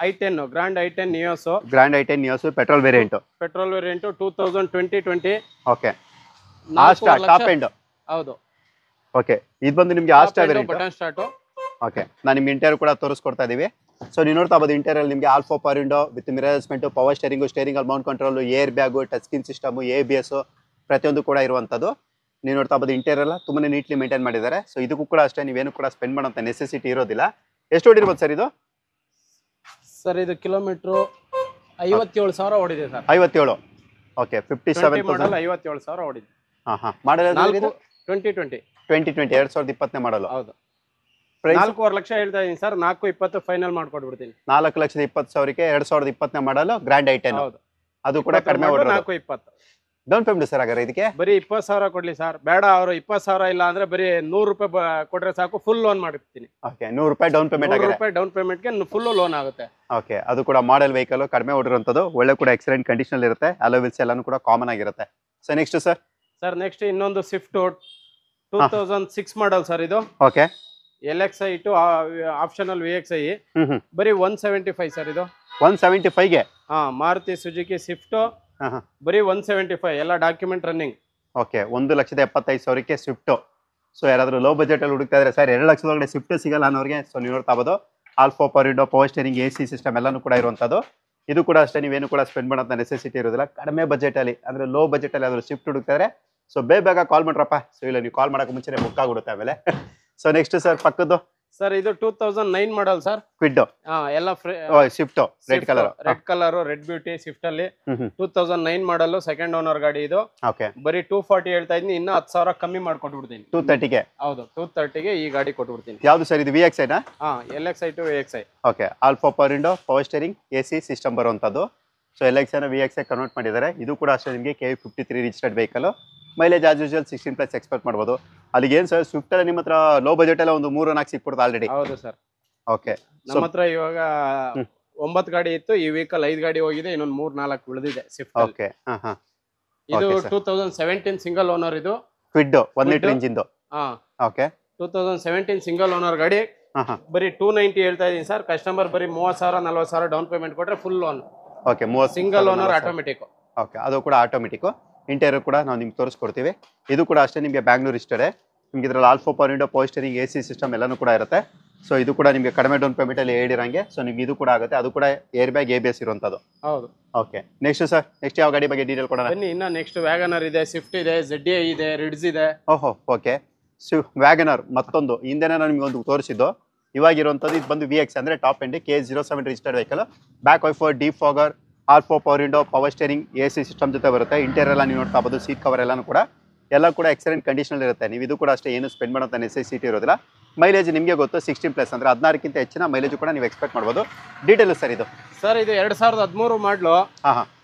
i10 grand i10 Nios petrol variant. 2020. Okay, Asta top end. ಹೌದು. ಓಕೆ, ಇದು ಬಂದು ನಿಮಗೆ Asta variant. Button start. Okay, ನಾನು ನಿಮ್ಗೆ ಇಂಟೀರಿಯರ್ ಕೂಡ ತೋರಿಸ್ಕೊಡ್ತಾ ಇದೀವಿ. ಸೊ ನೀವು ನೋಡ್ತಾ ಬೋದು ಇಂಟೀರಿಯರ್ ನಿಮಗೆ alpha power window with mirror adjustment, power steering, steering ಅಲ್ಲಿ mount control, air bag, touch screen system, ABS ಪ್ರತಿಯೊಂದು ಕೂಡ ಇರುವಂತದ್ದು. ನೀವು ನೋಡ್ತಾ ಬೋದು ಇಂಟೀರಿಯರ್ ಎಲ್ಲ ತುಂಬಾ ನೀಟ್ಲಿ ಮೇಂಟೈನ್ ಮಾಡಿದ್ದಾರೆ. ಸೊ ಇದಕ್ಕೂ ಕೂಡ ಅಷ್ಟೇ ನೀವೇನು ಕೂಡ ಸ್ಪೆಂಡ್ ಮಾಡೋಂಥ ನೆಸೆಸಿಟಿ ಇರೋದಿಲ್ಲ. ಎಷ್ಟು ಹೊಡಿರ್ಬೋದು ಸರ್ ಇದು? ಸರ್ ಇದು ಕಿಲೋಮೀಟ್ರು 57,000 ಓಡಿದೆ ಸರ್. 57. ಓಕೆ 57 ಮಾಡಲ್ 57,000 ಓಡಿದೆ. ಮಾಡಲ್ 2020 2020 ಮಾಡಲು. ಹೌದು. ಪ್ರೈಸ್ 4.5 ಲಕ್ಷ ಹೇಳ್ತಾ ಇದೀನಿ ಸರ್. 4.20 ಫೈನಲ್ ಮಾಡ್ಕೊಟ್ಬಿಡ್ತೀನಿ. 4,20,000ಕ್ಕೆ 2020 ಮಾಡಲು ಗ್ರ್ಯಾಂಡ್ ಐಟೆನ್. ಹೌದು. ಅದು ಕೂಡ ಕಡಿಮೆ ಓಡಿರೋದು. 4.20 ಡೌನ್ ಪೇಮೆಂಟ್ ಸರ್ ಹಾಗಾದ್ರೆ ಇದಕ್ಕೆ ಬರೀ 20,000 ಕೊಡ್ಲಿ ಸರ್. ಬೇಡ ಅವರು 20,000 ಇಲ್ಲ ಅಂದ್ರೆ ಬರೀ 100 ರೂಪಾಯಿ ಕೊಟ್ರೆ ಸಾಕು, ಫುಲ್ ಲೋನ್ ಮಾಡಿರ್ತೀನಿ. ಓಕೆ 100 ರೂಪಾಯಿ ಡೌನ್ ಪೇಮೆಂಟ್ ಆಗಿದೆ. 100 ರೂಪಾಯಿ ಡೌನ್ ಪೇಮೆಂಟ್ಗೆ ಫುಲ್ ಲೋನ್ ಆಗುತ್ತೆ. ಓಕೆ ಅದು ಕೂಡ ಮಾಡೆಲ್ ವೆಹಿಕಲ್ ಕಡಿಮೆ ಓಡಿರುವಂತದ್ದು, ಒಳ್ಳೆ ಕೂಡ ಎಕ್ಸಲೆಂಟ್ ಕಂಡೀಷನ್ ಇರುತ್ತೆ, ಅಲೋವಿಲ್ಸ್ ಎಲ್ಲಾನು ಕೂಡ ಕಾಮನ್ ಆಗಿರುತ್ತೆ. ಸೊ ನೆಕ್ಸ್ಟ್ ಸರ್ ನೆಕ್ಸ್ಟ್ ಇನ್ನೊಂದು ಸ್ವಿಫ್ಟ್ 2006 ಮಾಡಲ್ ಸರ್ ಇದು. Okay LXi to optional VXi ಬರೀ 175 ಸರ್ ಇದು. 175ಗೆ ಮಾರುತಿ ಸುಜುಕಿ ಸ್ವಿಫ್ಟ್ ಬರೀ 175 ಎಲ್ಲ ಡಾಕ್ಯುಮೆಂಟ್ ರನ್ನಿಂಗ್. ಓಕೆ 1,75,000ಕ್ಕೆ ಸ್ವಿಫ್ಟ್. ಸೊ ಯಾರಾದ್ರೂ ಲೋ ಬಜೆಟ್ ಅಲ್ಲಿ ಹುಡುಕ್ತಾ ಇದ್ರೆ ಸರ್ 2 ಲಕ್ಷದೊಳಗಡೆ ಸ್ವಿಫ್ಟ್ ಸಿಗಲ್ಲ ಅನ್ನೋರಿಗೆ ಸೊ ನೀವು ನೋಡ್ತಾ ಇರ್ಬೋದು. Alpha power window, power steering, AC system ಎಲ್ಲಾನು ಕೂಡ ಇರುವಂತದ್ದು. ಇದು ಕೂಡ ಅಷ್ಟೇ, ನೀವೇನು ಕೂಡ ಸ್ಪೆಂಡ್ ಮಾಡೋಂಥ ನೆಸೆಸಿಟಿ ಇರೋದಿಲ್ಲ. ಕಡಿಮೆ ಬಜೆಟ್ ಅಲ್ಲಿ ಅಂದ್ರೆ ಲೋ ಬಜೆಟ್ ಅಲ್ಲಿ ಆದ್ರೂ ಸ್ವಿಫ್ಟ್ ಹುಡುಕ್ತಾ ಇದ್ರೆ ಸೊ ಬೇಗ ಕಾಲ್ ಮಾಡ್ರಪ್ಪ. ಸೊ ಇಲ್ಲ ನೀವು ಕಾಲ್ ಮಾಡಕ್ಕೆ ಮುಂಚೆನೆ ಬುಕ್ ಆಗ್ಬಿಡುತ್ತೆ ಆಮೇಲೆ. ಸೊ ನೆಕ್ಸ್ಟ್ ಸರ್ ಪಕ್ಕದ್ದು ಸರ್ ಇದು 2009 ಮಾಡಲ್ ಸರ್. ಕ್ವಿಡ್ ಎಲ್ಲ Swift red colour red beauty Swift ಅಲ್ಲಿ 2009 ಮಾಡಲ್ ಸೆಕೆಂಡ್ ಓನರ್ ಗಾಡಿ ಇದು. ಓಕೆ ಬರೀ 240 ಹೇಳ್ತಾ ಇದ್ದೀನಿ, ಇನ್ನ 10,000 ಕಮ್ಮಿ ಮಾಡ್ಕೊಟ್ಬಿಡ್ತೀನಿ. 230ಗೆ. ಹೌದು 230ಗೆ ಈ ಗಾಡಿ ಕೊಟ್ಬಿಡ್ತೀನಿ. ಯಾವ್ದು ಸರ್ ಇದು? VXi ನಾ? LXi to VXi. Okay alpha power window, power steering, AC system ಬರುವಂತದ್ದು. ಸೊ LXi ನ VXi ಕನ್ವರ್ಟ್ ಮಾಡಿದ್ದಾರೆ. ಇದು ಕೂಡ ಅಷ್ಟೇ ನಿಮಗೆ KE53 registered vehicle. Mileage as usual 16+ expect ಮಾಡ್ಬೋದು. ಅಲ್ಲಿಗೆ ಏನು ಸರ್ ಸ್ವಿಫ್ಟ್ ಅಲ್ಲಿ ನಿಮ್ಮ ಹತ್ರ ಲೋ ಬಜೆಟ್ ಎಲ್ಲ ಒಂದು 3-4 ಸಿಕ್ಬಿಡುತ್ತೆ ಆಲ್ರೆಡಿ. ಹೌದು ಸರ್. ಓಕೆ ನಮ್ಮ ಹತ್ರ ಇವಾಗ 9 ಗಾಡಿ ಇತ್ತು, ಈ ವೆಹಿಕಲ್ 5 ಗಾಡಿ ಹೋಗಿದೆ, ಇನ್ನೊಂದು 3-4 ಉಳಿದಿದೆ ಸ್ವಿಫ್ಟ್. ಓಕೆ ಇದು 2017 ಸಿಂಗಲ್ ಓನರ್ ಇದು. Kwid 1 litre engine. Okay 2017 single owner ಗಾಡಿ. ಬರೀ 290 ಹೇಳ್ತಾ ಇದೀನಿ ಸರ್. ಕಸ್ಟಮರ್ ಬರೀ 30,000-40,000 ಡೌನ್ ಪೇಮೆಂಟ್ ಕೊಟ್ರೆ full loan. Okay 30 single owner automatic. Okay ಅದು ಕೂಡ ಆಟೋಮೆಟಿಕ್. ಇಂಟೀರಿಯರ್ ಕೂಡ ನಾವು ನಿಮ್ಗೆ ತೋರಿಸ್ಕೊಡ್ತೀವಿ. ಇದು ಕೂಡ ಅಷ್ಟೇ ನಿಮಗೆ ಬ್ಯಾಂಗ್ಳೂರ್ ಇಷ್ಟೇ. ನಿಮ್ಗೆ ಇದರಲ್ಲಿ alpha power window, power steering, AC system ಎಲ್ಲಾನು ಕೂಡ ಇರುತ್ತೆ. ಸೊ ಇದು ಕೂಡ ನಿಮಗೆ ಕಡಿಮೆ ಡೌನ್ ಪೇಮೆಂಟ್ ಅಲ್ಲಿ ಹೇಳಿರಂಗೆ ಸೊ ನಿಮ್ಗೆ ಇದು ಕೂಡ ಆಗುತ್ತೆ. ಅದು ಕೂಡ ಏರ್ ಬ್ಯಾಗ್ ABS ಇರುವಂತದ್ದು. ಹೌದು. ಓಕೆ ನೆಕ್ಸ್ಟ್ ಸರ್ ನೆಕ್ಸ್ಟ್ ಯಾವ ಗಾಡಿ ಬಗ್ಗೆ ಡೀಟೇಲ್ ಕೊಡೋಣ ಬನ್ನಿ. ಇನ್ನ ನೆಕ್ಸ್ಟ್ ವ್ಯಾಗನರ್ ಇದೆ, ಸ್ವಿಫ್ಟ್ ಇದೆ, ZDI ಇದೆ, ರಿಡ್ಸ್ ಇದೆ. ಓಹೋ ಓಕೆ ವ್ಯಾಗನರ್ ಮತ್ತೊಂದು ಹಿಂದೆನೇ ನಾನು ನಿಮ್ಗೆ ಒಂದು ತೋರಿಸಿದ್ದು. ಇವಾಗಿರುವಂಥದ್ದು ಇದು ಬಂದು VXi ಅಂದ್ರೆ top end KE07 registered vehicle. Back wiper, defogger, alpha power window, power steering, AC system ಜೊತೆ ಬರುತ್ತೆ. ಇಂಟೀರಿಯರ್ ಎಲ್ಲ ನೀವು ನೋಡ್ತಾ ಇರ್ಬೋದು. ಸೀಟ್ ಕವರ್ ಎಲ್ಲಾನು ಕೂಡ ಎಲ್ಲ ಕೂಡ ಎಕ್ಸಲೆಂಟ್ ಕಂಡೀಷನ್ ಇರುತ್ತೆ. ನೀವು ಇದು ಕೂಡ ಅಷ್ಟೇ ಏನು ಸ್ಪೆಂಡ್ ಮಾಡೋಂಥ ನೆಸೆಸಿಟಿ ಇರೋದಿಲ್ಲ. ಮೈಲೇಜ್ ನಿಮಗೆ ಗೊತ್ತು 16+ ಅಂದ್ರೆ 16ಕ್ಕಿಂತ ಹೆಚ್ಚಿನ ಮೈಲೇಜ್ ಕೂಡ ನೀವು ಎಕ್ಸ್ಪೆಕ್ಟ್ ಮಾಡ್ಬೋದು. ಡೀಟೇಲ್ ಸರ್ ಇದು? ಸರ್ ಇದು 2013 ಮಾಡಲು.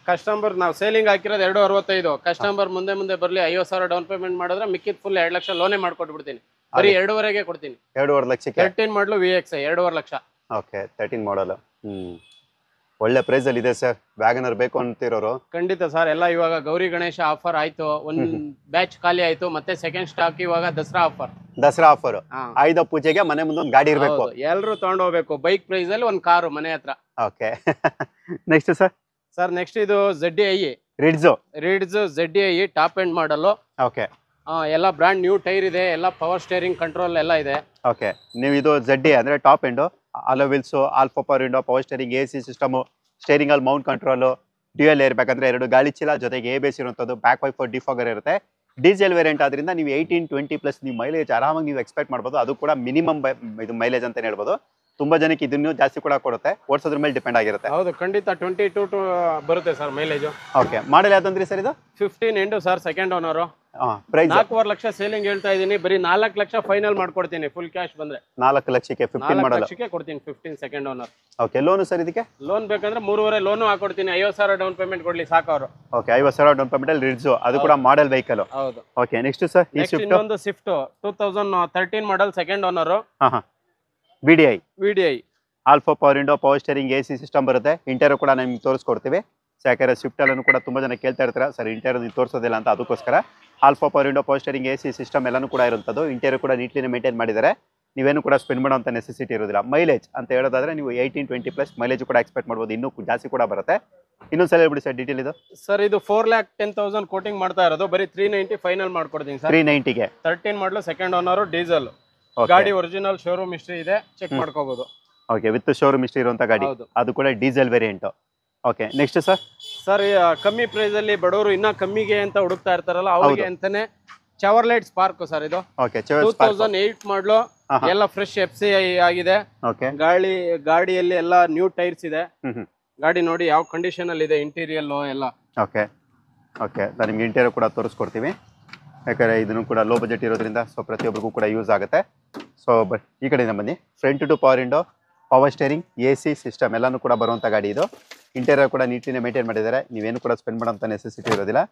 ಕಸ್ಟಮರ್ ನಾವು ಸೇಲಿಂಗ್ ಹಾಕಿರೋದು 265. ಕಸ್ಟಮರ್ ಮುಂದೆ ಬರಲಿ 50,000 ಡೌನ್ ಪೇಮೆಂಟ್ ಮಾಡಿದ್ರೆ ಮಿಕ್ಕಿದ ಫುಲ್ 2 ಲಕ್ಷ ಲೋನೇ ಮಾಡ್ಕೊಟ್ಬಿಡ್ತೀನಿ. ಬರೀ 2.5ಗೆ ಕೊಡ್ತೀನಿ. 2.5 ಲಕ್ಷಕ್ಕೆ 13 ಮಾಡಲು VXi 2.5 ಲಕ್ಷ. ಓಕೆ 13 ಮಾಡಲ್. ಒಳ್ಳೆ ಪ್ರೈಸ್ ಅಲ್ಲಿ ಇದೆ ಸರ್. ವ್ಯಾಗನರ್ ಬೇಕು ಅಂತಿರೋರು ಖಂಡಿತ ಸರ್. ಎಲ್ಲ ಇವಾಗ ಗೌರಿ ಗಣೇಶ ಆಫರ್ ಆಯ್ತು, ಒಂದ್ ಬ್ಯಾಚ್ ಖಾಲಿ ಆಯ್ತು, ಮತ್ತೆ ಸೆಕೆಂಡ್ ಸ್ಟಾಕ್ ಇವಾಗ ದಸರಾ ಆಫರ್. ಆಯುಧ ಪೂಜೆಗೆ ಮನೆ ಮುಂದೆ ಒಂದು ಗಾಡಿ ಇರಬೇಕು, ಎಲ್ಲರೂ ತಗೊಂಡು ಹೋಗ್ಬೇಕು. ಬೈಕ್ ಪ್ರೈಸ್ ಅಲ್ಲಿ ಒಂದು ಕಾರು ಮನೆ ಹತ್ರ. ಓಕೆ ನೆಕ್ಸ್ಟ್ ಸರ್ ನೆಕ್ಸ್ಟ್ ಇದು ZDI ರಿಡ್ಸ್ ZDI ಟಾಪ್ ಎಂಡ್ ಮಾಡಲು. ಓಕೆ ಎಲ್ಲ ಬ್ರಾಂಡ್ ನ್ಯೂ ಟೈರ್ ಇದೆ, ಎಲ್ಲ ಪವರ್ ಸ್ಟೇರಿಂಗ್ ಕಂಟ್ರೋಲ್ ಎಲ್ಲ ಇದೆ. ಓಕೆ ನೀವು ಇದು ZDI ಅಂದ್ರೆ top end alloy wheels, alpha power window, power steering, AC system, steering ಅಲ್ಲಿ mount control, dual air bag ಅಂದ್ರೆ 2 ಗಾಳಿ ಚೀಲ ಜೊತೆಗೆ ABS ಇರುವಂತದ್ದು. ಬ್ಯಾಕ್ ವೈಫರ್, ಡಿಫಾಗರ್ ಇರುತ್ತೆ. ಡೀಸೆಲ್ ವೇರಿಯಂಟ್ ಆದ್ರಿಂದ ನೀವು 18-20+ ನೀವು ಮೈಲೇಜ್ ಆರಾಮಾಗಿ ನೀವು ಎಕ್ಸ್ಪೆಕ್ಟ್ ಮಾಡ್ಬೋದು. ಅದು ಕೂಡ ಮಿನಿಮಮ್ ಇದು ಮೈಲೇಜ್ ಅಂತ ಹೇಳ್ಬೋದು. ತುಂಬಾ ಜನಕ್ಕೆ ಇದನ್ನು ಜಾಸ್ತಿ ಕೂಡ ಕೊಡುತ್ತೆ, ಓಡಿಸೋದ್ರ ಮೇಲೆ ಡಿಪೆಂಡ್ ಆಗಿರುತ್ತೆ. ಹೌದು ಖಂಡಿತ 22 ಬರುತ್ತೆ ಸರ್ ಮೈಲೇಜ್. ಓಕೆ ಮಾಡಲ್ ಯಾವ್ದಂದ್ರಿ ಸರ್ ಇದು? 15 end sir, second owner. Price 4.5 lakh selling ಹೇಳ್ತಾ ಇದೀನಿ. ಬರೀ 4 ಲಕ್ಷ ಫೈನಲ್ ಮಾಡ್ಕೊಡ್ತೀನಿ. ಫುಲ್ ಕ್ಯಾಶ್ ಬಂದ್ರೆ 4 ಲಕ್ಷಕ್ಕೆ 15 ಮಾಡಲ್ ಕೊಡ್ತೀನಿ. 15 second owner. Okay loan sir ಇದಕ್ಕೆ? ಲೋನ್ ಬೇಕಂದ್ರೆ 3.5 ಲೋನ್ ಹಾಕೊಡ್ತೀನಿ. 50,000 ಡೌನ್ ಪೇಮೆಂಟ್ ಕೊಡ್ಲಿ ಸಾಕು ಅವರು. ಓಕೆ 50,000 ಡೌನ್ ಪೇಮೆಂಟ್ ಅಲ್ಲಿ ರಿಡ್ಸ್, ಅದು ಕೂಡ ಮಾಡೆಲ್ ವೆಹಿಕಲ್. ಹೌದು. ಓಕೆ ನೆಕ್ಸ್ಟ್ ಸರ್ ಇನ್ನೊಂದು Swift 2013 model, second owner. VDI alpha power window, power steering, AC system ಬರುತ್ತೆ. ಇಂಟೀರಿಯರ್ ಕೂಡ ನಿಮ್ಗೆ ತೋರಿಸ್ಕೊಡ್ತೀವಿ. ಯಾಕಂದ್ರೆ ಸ್ವಿಫ್ಟ್ ಅಲ್ಲೂ ಕೂಡ ತುಂಬಾ ಜನ ಕೇಳ್ತಾ ಇರ್ತಾರೆ ಸರ್ ಇಂಟೀರಿಯರ್ ನೀವು ತೋರಿಸೋದಿಲ್ಲ ಅಂತ. ಅದಕ್ಕೋಸ್ಕರ alpha power window, power steering, AC system ಎಲ್ಲಾನು ಕೂಡ ಇರುವಂತದ್ದು. ಇಂಟೀರಿಯರ್ ಕೂಡ ನೀಟ್ಲಿ ಮೇಂಟೈನ್ ಮಾಡಿದ್ದಾರೆ. ನೀವೇನು ಕೂಡ ಸ್ಪೆಂಡ್ ಮಾಡೋಂಥ ನೆಸೆಸಿಟಿ ಇರೋದಿಲ್ಲ. ಮೈಲೇಜ್ ಅಂತ ಹೇಳೋದಾದ್ರೆ ನೀವು 18-20+ ಮೈಲೇಜ್ ಕೂಡ ಎಕ್ಸ್ಪೆಕ್ಟ್ ಮಾಡ್ಬೋದು. ಇನ್ನೂ ಜಾಸ್ತಿ ಕೂಡ ಬರುತ್ತೆ. ಇನ್ನೊಂದ್ಸಲ ಹೇಳ್ಬಿಡಿ ಸರ್ ಡೀಟೇಲ್ ಇದು. ಸರ್ ಇದು 4,10,000 ಕೋಟಿಂಗ್ ಮಾಡ್ತಾ ಇರೋದು. ಬರೀ 390 ಫೈನಲ್ ಮಾಡ್ಕೊಡ್ತೀನಿ ಸರ್. 390ಗೆ 13 ಮಾಡಲು, ಸೆಕೆಂಡ್ ಓನರ್, ಡೀಸೆಲ್ ಗಾಡಿ. ಒರಿಜಿನಲ್ ಶೋರೂಮ್ ಹಿಸ್ಟ್ರಿ ಇದೆ, ಚೆಕ್ ಮಾಡ್ಕೋಬಹುದು. ಓಕೆ ವಿತ್ ಶೋರೂಮ್ ಹಿಸ್ಟ್ರಿ ಇರುವಂತ ಗಾಡಿ. ಅದು ಕೂಡ diesel variant. Okay next sir ಕಮ್ಮಿ ಪ್ರೈಸ್ ಅಲ್ಲಿ ಬಡವರು ಇನ್ನ ಕಮ್ಮಿಗೆ ಅಂತ ಹುಡುಕ್ತಾ ಇರ್ತಾರಲ್ಲ ಅವ್ರಿಗೆ ಅಂತಾನೆ ಚೆವರ್ಲೆಟ್ ಸ್ಪಾರ್ಕ್ ಸರ್ ಇದು. ಓಕೆ 2008 ಮಾಡಲು, ಎಲ್ಲ ಫ್ರೆಶ್ FC ಆಗಿದೆ. ಓಕೆ ಗಾಡಿಯಲ್ಲಿ ಎಲ್ಲ ನ್ಯೂ ಟೈರ್ಸ್ ಇದೆ. ಗಾಡಿ ನೋಡಿ ಯಾವ ಕಂಡೀಷನ್ ಅಲ್ಲಿ ಇದೆ, ಇಂಟೀರಿಯಲ್ ಎಲ್ಲ. ಓಕೆ ಓಕೆ ನಾನು ನಿಮ್ಗೆ ಇಂಟೀರಿಯರ್ ಕೂಡ ತೋರಿಸ್ಕೊಡ್ತೀವಿ, ಯಾಕಂದರೆ ಇದನ್ನು ಕೂಡ ಲೋ ಬಜೆಟ್ ಇರೋದ್ರಿಂದ ಸೊ ಪ್ರತಿಯೊಬ್ಬರಿಗೂ ಕೂಡ ಯೂಸ್ ಆಗುತ್ತೆ. ಸೊ ಬಟ್ ಈ ಕಡೆಯಿಂದ ಬನ್ನಿ. Front two power window, power steering, AC system ಎಲ್ಲನೂ ಕೂಡ ಬರುವಂಥ ಗಾಡಿ ಇದು. ಇಂಟೀರಿಯರ್ ಕೂಡ ನೀಟ್ಲಿ ಮೇಂಟೈನ್ ಮಾಡಿದ್ದಾರೆ, ನೀವೇನು ಕೂಡ ಸ್ಪೆಂಡ್ ಮಾಡೋಂಥ ನೆಸೆಸಿಟಿ ಇರೋದಿಲ್ಲ.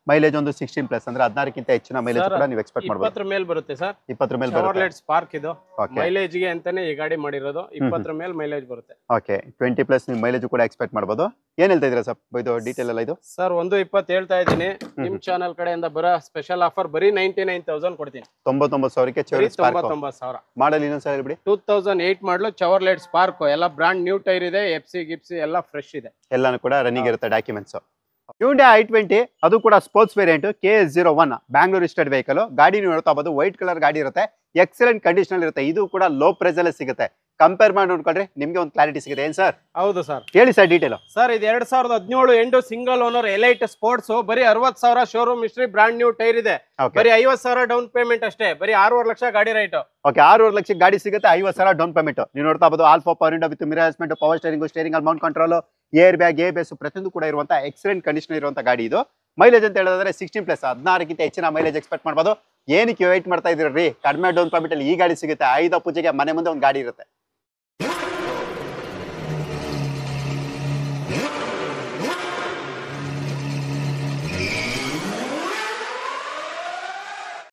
ಮೈಲೇಜ್ ಒಂದು 16+ ಅಂದ್ರೆ 16ಕ್ಕಿಂತ ಹೆಚ್ಚಿನ ಮೈಲೇಜ್ ಕೂಡ ನೀವು ಎಕ್ಸ್ಪೆಕ್ಟ್ ಮಾಡಬಹುದು. 20 ಮೇಲೆ ಬರುತ್ತೆ ಸರ್. 20 ಮೇಲೆ ಬರುತ್ತೆ. ಚಾರ್ಲೆಟ್ ಸ್ಪಾರ್ಕ್ ಇದು ಮೈಲೇಜ್ ಗೆ ಅಂತಾನೆ ಈ ಗಾಡಿ ಮಾಡಿರೋದು. 20 ಮೇಲೆ ಮೈಲೇಜ್ ಬರುತ್ತೆ. ಓಕೆ 20+ ನೀವು ಮೈಲೇಜ್ ಕೂಡ ಎಕ್ಸ್ಪೆಕ್ಟ್ ಮಾಡಬಹುದು. ಏನ್ ಹೇಳ್ತಾ ಇದೀರಾ ಸರ್ ಇದು ಡೀಟೇಲ್ ಎಲ್ಲ? ಇದು ಸರ್ 120 ಹೇಳ್ತಾ ಇದ್ದೀನಿ. ನಿಮ್ ಚಾನಲ್ ಕಡೆಯಿಂದ ಬರೋ ಸ್ಪೆಷಲ್ ಆಫರ್ ಬರೀ 99,000 ಕೊಡ್ತೀನಿ. 99,000ಕ್ಕೆ ಚವರ್ಲೆಟ್ ಸ್ಪಾರ್ಕ್. 99,000 ಮಾಡಲ್ ಇನ್ನೊಂದು ಸಲ ಹೇಳ್ಬಿಡಿ. 2008 ಮಾಡಲು ಚವರ್ಲೆಟ್ ಸ್ಪಾರ್ಕ್, ಎಲ್ಲ ಬ್ರಾಂಡ್ ನ್ಯೂ ಟೈರ್ ಇದೆ, FC ಗಿಪ್ಸಿ ಎಲ್ಲ ಫ್ರೆಶ್ ಇದೆ, ಎಲ್ಲಾನು ಕೂಡ ರನ್ನಿಂಗ್ ಇರುತ್ತೆ ಡಾಕ್ಯುಮೆಂಟ್ಸ್. Hyundai i20 ಅದು ಕೂಡ sports variant KS01 Bangalore registered vehicle. ಗಾಡಿ ನೀವು ನೋಡ್ತಾ ಇರಬಹುದು, ವೈಟ್ ಕಲರ್ ಗಾಡಿ ಇರುತ್ತೆ, ಎಕ್ಸಲೆಂಟ್ ಕಂಡೀಷನ್ ಇರುತ್ತೆ. ಇದು ಕೂಡ ಲೋ ಪ್ರೈಸ್ ಅಲ್ಲಿ ಸಿಗುತ್ತೆ. ಕಂಪೇರ್ ಮಾಡಿ ನೋಡ್ಕೊಂಡ್ರೆ ನಿಮ್ಗೆ ಒಂದು ಕ್ಲಾರಿಟಿ ಸಿಗುತ್ತೆ. ಏನ್ ಸರ್? ಹೌದು ಸರ್, ಹೇಳಿ ಸರ್ ಡೀಟೇಲ್. ಸರ್ ಇದು 2017 end single owner elite sports, ಬರೀ 60,000 showroom history, brand new tyre ಇದೆ, ಬರೀ 50,000 ಡೌನ್ ಪೇಮೆಂಟ್ ಅಷ್ಟೇ, ಬರೀ 6.5 ಲಕ್ಷ ಗಾಡಿ ರೈಟ್. ಓಕೆ 6.5 ಲಕ್ಷ ಗಾಡಿ ಸಿಗುತ್ತೆ, 50,000 ಡೌನ್ ಪೇಮೆಂಟ್. ನೀವು ನೋಡ್ತಾ ಇರಬಹುದು alpha power window with mirror adjustment, power steering, steering ಅಲ್ಲಿ mount control, air bag, ABS ಪ್ರತಿಯೊಂದು ಕೂಡ ಇರುವಂತ ಎಕ್ಸಲೆಂಟ್ ಕಂಡೀಷನ್ ಇರುವಂತ ಗಾಡಿ ಇದು. ಮೈಲೇಜ್ ಅಂತ ಹೇಳಿದ್ರೆ 16+, 16ಕ್ಕಿಂತ ಹೆಚ್ಚಿನ ಮೈಲೇಜ್ ಎಕ್ಸ್ಪೆಕ್ಟ್ ಮಾಡಬಹುದು. ಏನಕ್ಕೆ ವೇಟ್ ಮಾಡ್ತಾ ಇದ್ರಿ? ಕಡಿಮೆ ಡೌನ್ ಪೇಮೆಂಟ್ ಅಲ್ಲಿ ಈ ಗಾಡಿ ಸಿಗುತ್ತೆ. 5 ಪೂಜೆಗೆ ಮನೆ ಮುಂದೆ ಒಂದು ಗಾಡಿ ಇರುತ್ತೆ.